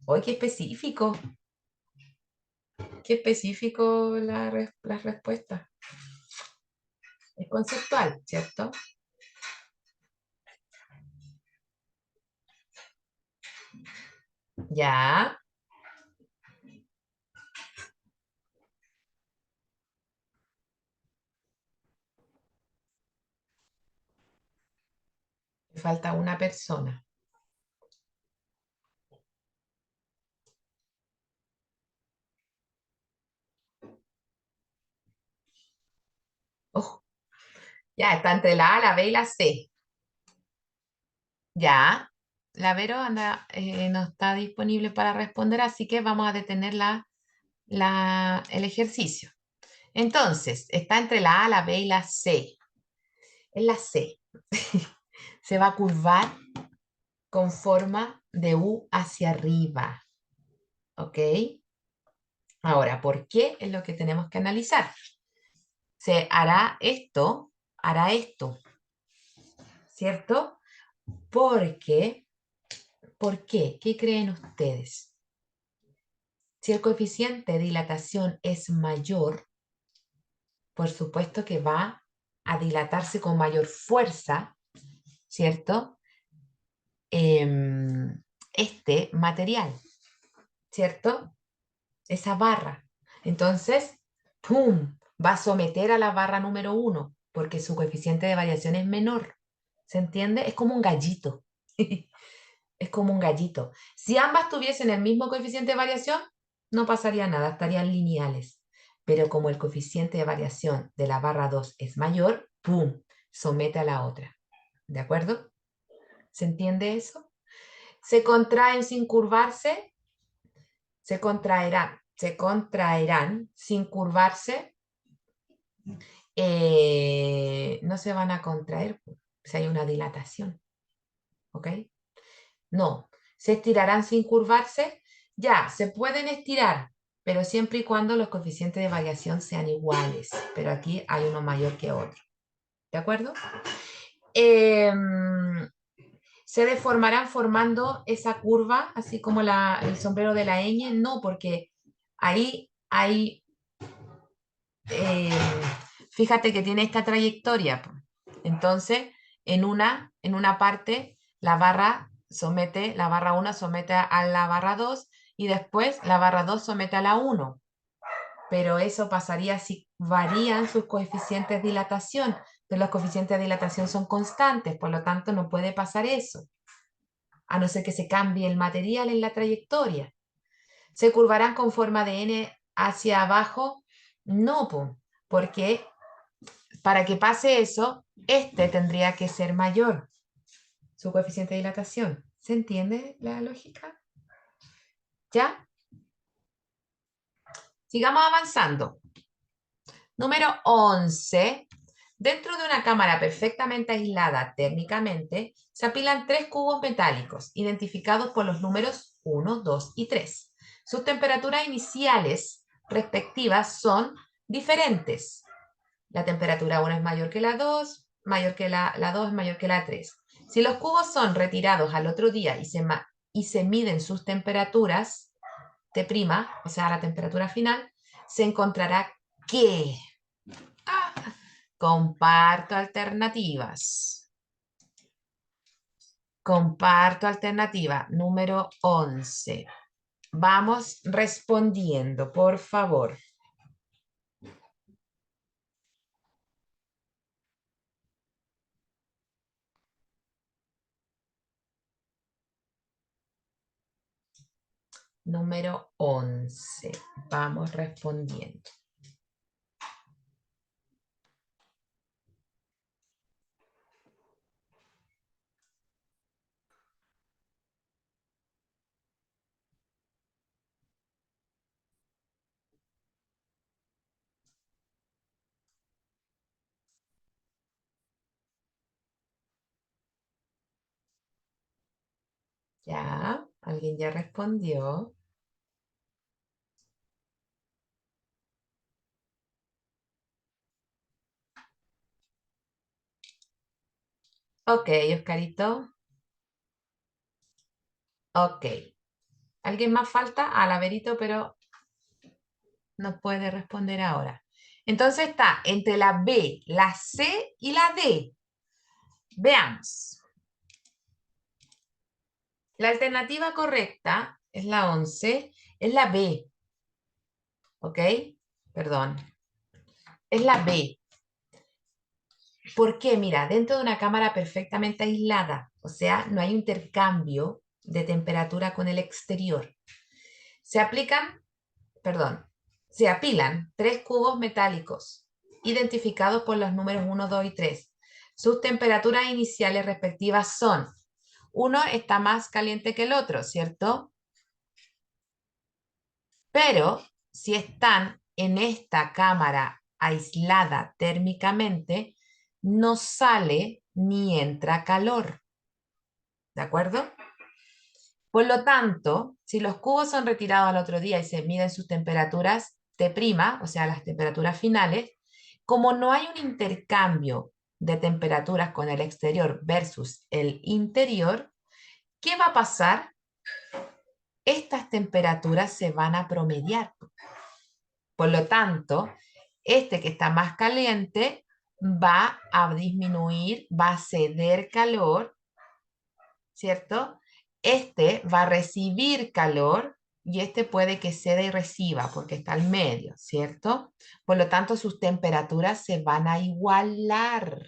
¡Uy, qué específico! Qué específico la respuesta. Es conceptual, ¿cierto? Ya. Me falta una persona. Oh, ya, está entre la A, la B y la C. Ya. La Vero anda, no está disponible para responder, así que vamos a detener el ejercicio. Entonces, está entre la A, la B y la C. Es la C. Se va a curvar con forma de U hacia arriba. ¿Ok? Ahora, ¿por qué? Es lo que tenemos que analizar. Se hará esto, ¿cierto? Porque, ¿por qué? ¿Qué creen ustedes? Si el coeficiente de dilatación es mayor, por supuesto que va a dilatarse con mayor fuerza, ¿cierto? Este material, ¿cierto? Esa barra. Entonces, ¡pum! Va a someter a la barra número 1, porque su coeficiente de variación es menor. ¿Se entiende? Es como un gallito. Es como un gallito. Si ambas tuviesen el mismo coeficiente de variación, no pasaría nada, estarían lineales. Pero como el coeficiente de variación de la barra 2 es mayor, ¡pum! Somete a la otra. ¿De acuerdo? ¿Se entiende eso? Se contraen sin curvarse, se contraerán sin curvarse, no se van a contraer si hay una dilatación. ¿Ok? No, se estirarán sin curvarse. Ya, se pueden estirar, pero siempre y cuando los coeficientes de variación sean iguales. Pero aquí hay uno mayor que otro. ¿De acuerdo? ¿Se deformarán formando esa curva, así como el sombrero de la ñ? No, porque ahí hay, eh, fíjate que tiene esta trayectoria. Entonces, en una parte, la barra 1 somete a la barra 2 y después la barra 2 somete a la 1. Pero eso pasaría si varían sus coeficientes de dilatación. Pero los coeficientes de dilatación son constantes, por lo tanto no puede pasar eso, a no ser que se cambie el material en la trayectoria. ¿Se curvarán con forma de N hacia abajo? No, porque para que pase eso, este tendría que ser mayor, su coeficiente de dilatación. ¿Se entiende la lógica? ¿Ya? Sigamos avanzando. Número 11. Dentro de una cámara perfectamente aislada térmicamente, se apilan 3 cubos metálicos, identificados por los números 1, 2 y 3. Sus temperaturas iniciales respectivas son diferentes. La temperatura 1 es mayor que la 2, la 2 es mayor que la 3. Si los cubos son retirados al otro día y se miden sus temperaturas, T', o sea, la temperatura final, se encontrará que Comparto alternativas. Comparto alternativa número 11. Vamos respondiendo, por favor. Número 11. Vamos respondiendo. ¿Ya? ¿Alguien ya respondió? Ok, Oscarito. Ok. ¿Alguien más falta? Al Averito, pero no puede responder ahora. Entonces está entre la B, la C y la D. Veamos. La alternativa correcta es la 11, es la B. ¿Ok? Perdón. Es la B. ¿Por qué? Mira, dentro de una cámara perfectamente aislada, o sea, no hay intercambio de temperatura con el exterior. Se aplican, perdón, se apilan tres cubos metálicos identificados por los números 1, 2 y 3. Sus temperaturas iniciales respectivas son, uno está más caliente que el otro, ¿cierto? Pero si están en esta cámara aislada térmicamente, no sale ni entra calor. ¿De acuerdo? Por lo tanto, si los cubos son retirados al otro día y se miden sus temperaturas T', o sea, las temperaturas finales, como no hay un intercambio de temperaturas con el exterior versus el interior, ¿qué va a pasar? Estas temperaturas se van a promediar. Por lo tanto, este que está más caliente va a disminuir, va a ceder calor, ¿cierto? Este va a recibir calor y este puede que ceda y reciba porque está al medio, ¿cierto? Por lo tanto, sus temperaturas se van a igualar.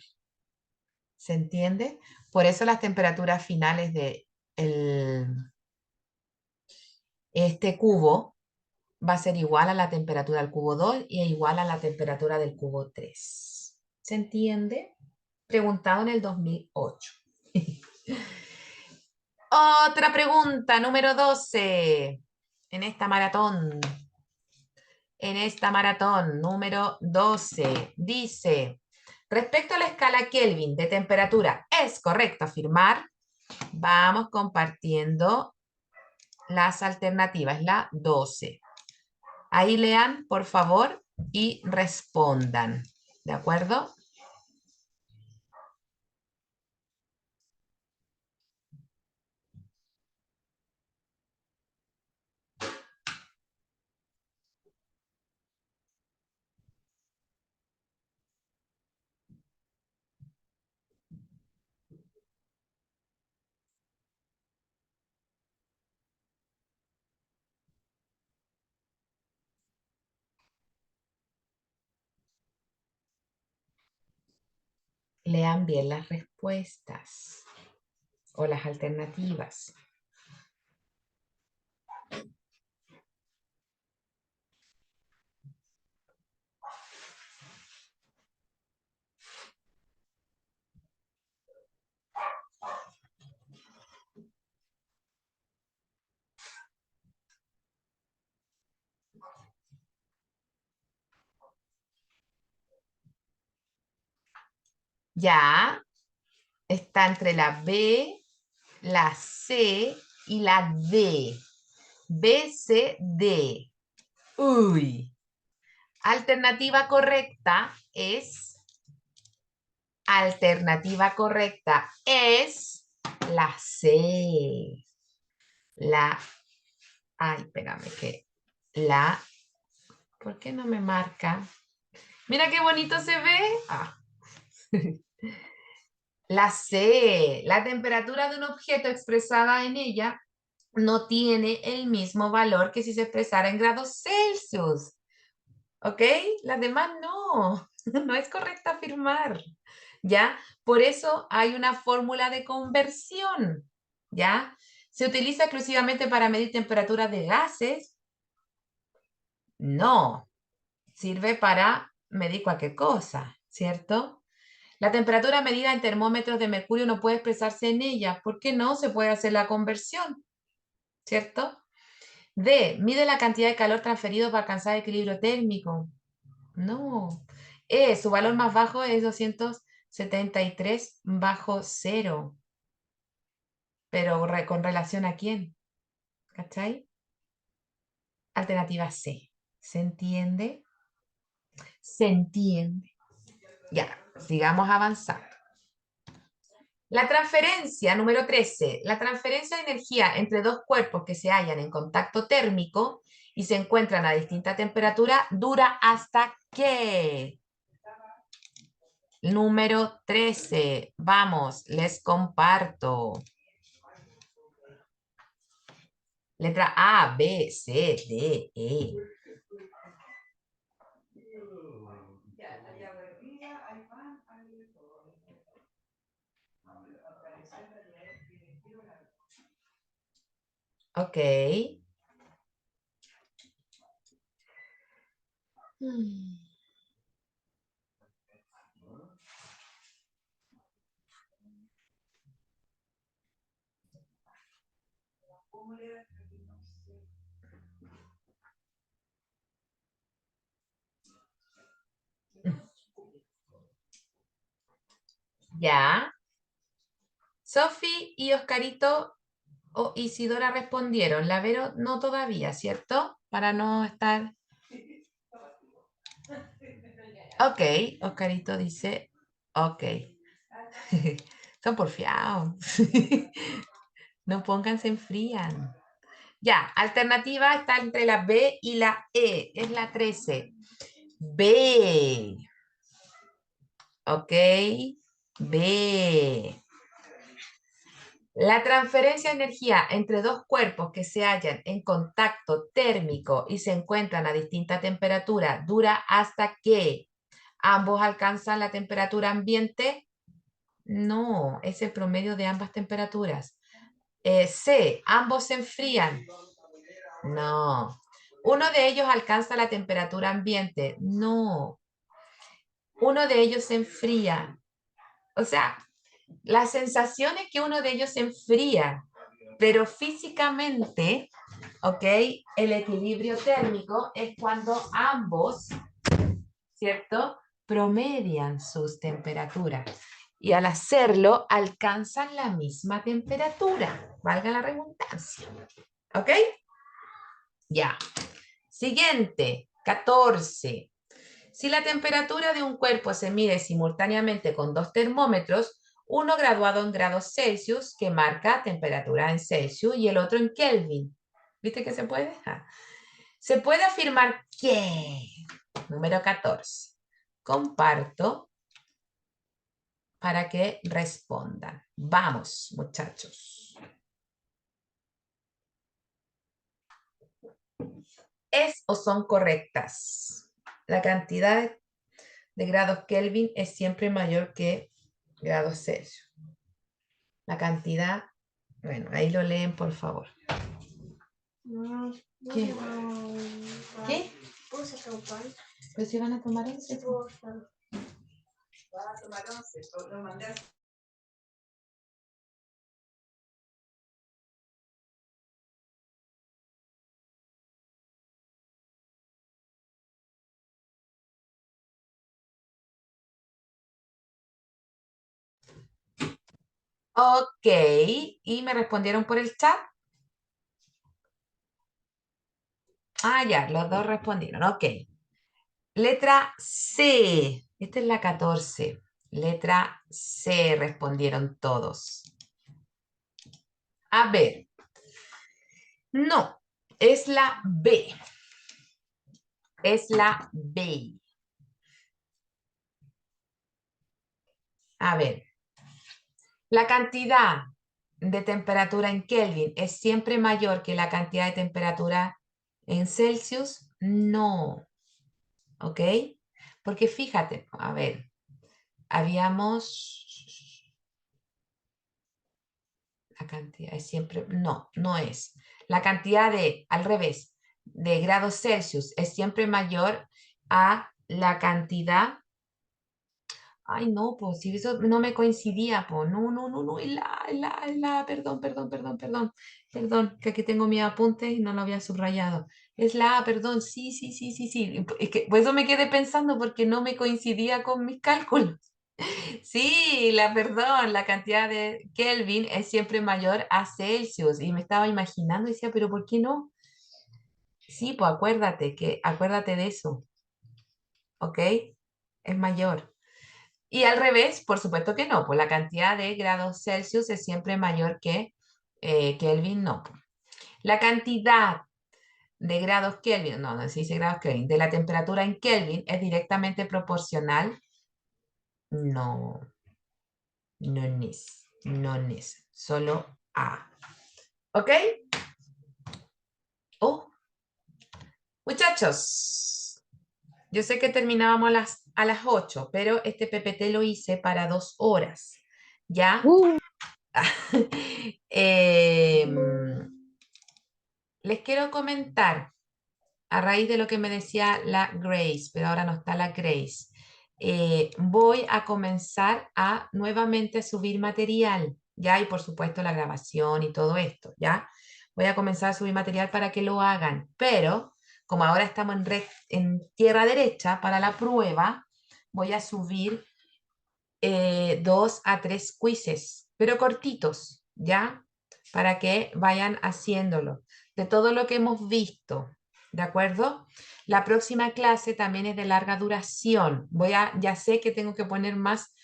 ¿Se entiende? Por eso las temperaturas finales de este cubo va a ser igual a la temperatura del cubo 2 y igual a la temperatura del cubo 3. ¿Se entiende? Preguntado en el 2008. Otra pregunta, número 12. En esta maratón. En esta maratón, número 12. Dice, respecto a la escala Kelvin de temperatura, ¿es correcto afirmar? Vamos compartiendo las alternativas. La 12. Ahí lean, por favor, y respondan. ¿De acuerdo? Lean bien las respuestas o las alternativas. Ya está entre la B, la C y la D. B, C, D. Uy. Alternativa correcta es la C. La, ay, espérame que la, ¿por qué no me marca? Mira qué bonito se ve. Ah, La C, la temperatura de un objeto expresada en ella no tiene el mismo valor que si se expresara en grados Celsius. ¿Ok? Las demás no, no es correcto afirmar. ¿Ya? Por eso hay una fórmula de conversión. ¿Ya? ¿Se utiliza exclusivamente para medir temperaturas de gases? No, sirve para medir cualquier cosa, ¿cierto? La temperatura medida en termómetros de mercurio no puede expresarse en ella. ¿Por qué no? Se puede hacer la conversión, ¿cierto? D, mide la cantidad de calor transferido para alcanzar equilibrio térmico. No. E, su valor más bajo es 273 bajo cero. Pero ¿con relación a quién? ¿Cachai? Alternativa C. ¿Se entiende? ¿Se entiende? Ya, sigamos avanzando. La transferencia, número 13. La transferencia de energía entre dos cuerpos que se hallan en contacto térmico y se encuentran a distinta temperatura dura ¿hasta qué? Número 13. Vamos, les comparto. Letra A, B, C, D, E. Ok. Ya. Sofi y Oscarito o Isidora respondieron. La Vero no todavía, ¿cierto? Para no estar... Ok, Oscarito dice, ok. Son porfiados. No pónganse en frían. Ya, alternativa está entre la B y la E. Es la 13. B. Ok. B. La transferencia de energía entre dos cuerpos que se hallan en contacto térmico y se encuentran a distinta temperatura dura hasta que ambos alcanzan la temperatura ambiente. No, es el promedio de ambas temperaturas. C, ambos se enfrían. No. Uno de ellos alcanza la temperatura ambiente. No. Uno de ellos se enfría. O sea, la sensación es que uno de ellos se enfría, pero físicamente, ¿ok? El equilibrio térmico es cuando ambos, ¿cierto? Promedian sus temperaturas. Y al hacerlo, alcanzan la misma temperatura. Valga la redundancia. ¿Ok? Ya. Siguiente, 14. Si la temperatura de un cuerpo se mide simultáneamente con dos termómetros, uno graduado en grados Celsius, que marca temperatura en Celsius, y el otro en Kelvin. ¿Viste que se puede? Se puede afirmar que, número 14, comparto para que respondan. Vamos, muchachos. ¿Es o son correctas? La cantidad de grados Kelvin es siempre mayor que grados Celsius. La cantidad, bueno, ahí lo leen, por favor. ¿Qué? ¿Qué? ¿Puedo sacar un pan? ¿Pero si van a tomar once? ¿Van a tomar once? Lo mandé a... Ok, y me respondieron por el chat. Ah, ya, los dos respondieron, ok. Letra C, esta es la 14. Letra C respondieron todos. A ver, no, es la B. Es la B. A ver, la cantidad de temperatura en Kelvin es siempre mayor que la cantidad de temperatura en Celsius. No, ¿ok? Porque fíjate, a ver, habíamos... La cantidad es siempre... No, no es. La cantidad de, al revés, de grados Celsius es siempre mayor a la cantidad... Ay, no, pues si eso no me coincidía, pues no, no, no, no, perdón, perdón, perdón, perdón, perdón, que aquí tengo mi apunte y no lo había subrayado. Es la A, perdón, sí, sí, sí, sí, sí. Es que por eso me quedé pensando porque no me coincidía con mis cálculos. Sí, perdón, la cantidad de Kelvin es siempre mayor a Celsius y me estaba imaginando y decía, pero ¿por qué no? Sí, pues acuérdate de eso, ¿ok? Es mayor. Y al revés, por supuesto que no, pues la cantidad de grados Celsius es siempre mayor que Kelvin, no. La cantidad de grados Kelvin, no, no se dice grados Kelvin, de la temperatura en Kelvin es directamente proporcional. No, no es, solo A. ¿Ok? Oh, muchachos, yo sé que terminábamos a las 8, pero este PPT lo hice para 2 horas. ¿Ya? Em, les quiero comentar, a raíz de lo que me decía la Grace, pero ahora no está la Grace, voy a comenzar a nuevamente subir material, ¿ya? Y por supuesto la grabación y todo esto, ¿ya? Voy a comenzar a subir material para que lo hagan, pero como ahora estamos en tierra derecha para la prueba, voy a subir 2 a 3 quizzes, pero cortitos, ¿ya? Para que vayan haciéndolo. De todo lo que hemos visto, ¿de acuerdo? La próxima clase también es de larga duración. Ya sé que tengo que poner más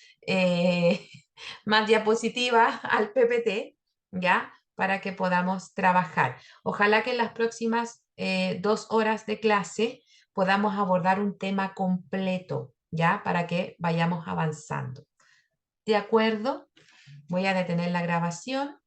diapositivas al PPT, ¿ya? Para que podamos trabajar. Ojalá que en las próximas 2 horas de clase podamos abordar un tema completo, ¿ya? Para que vayamos avanzando. ¿De acuerdo? Voy a detener la grabación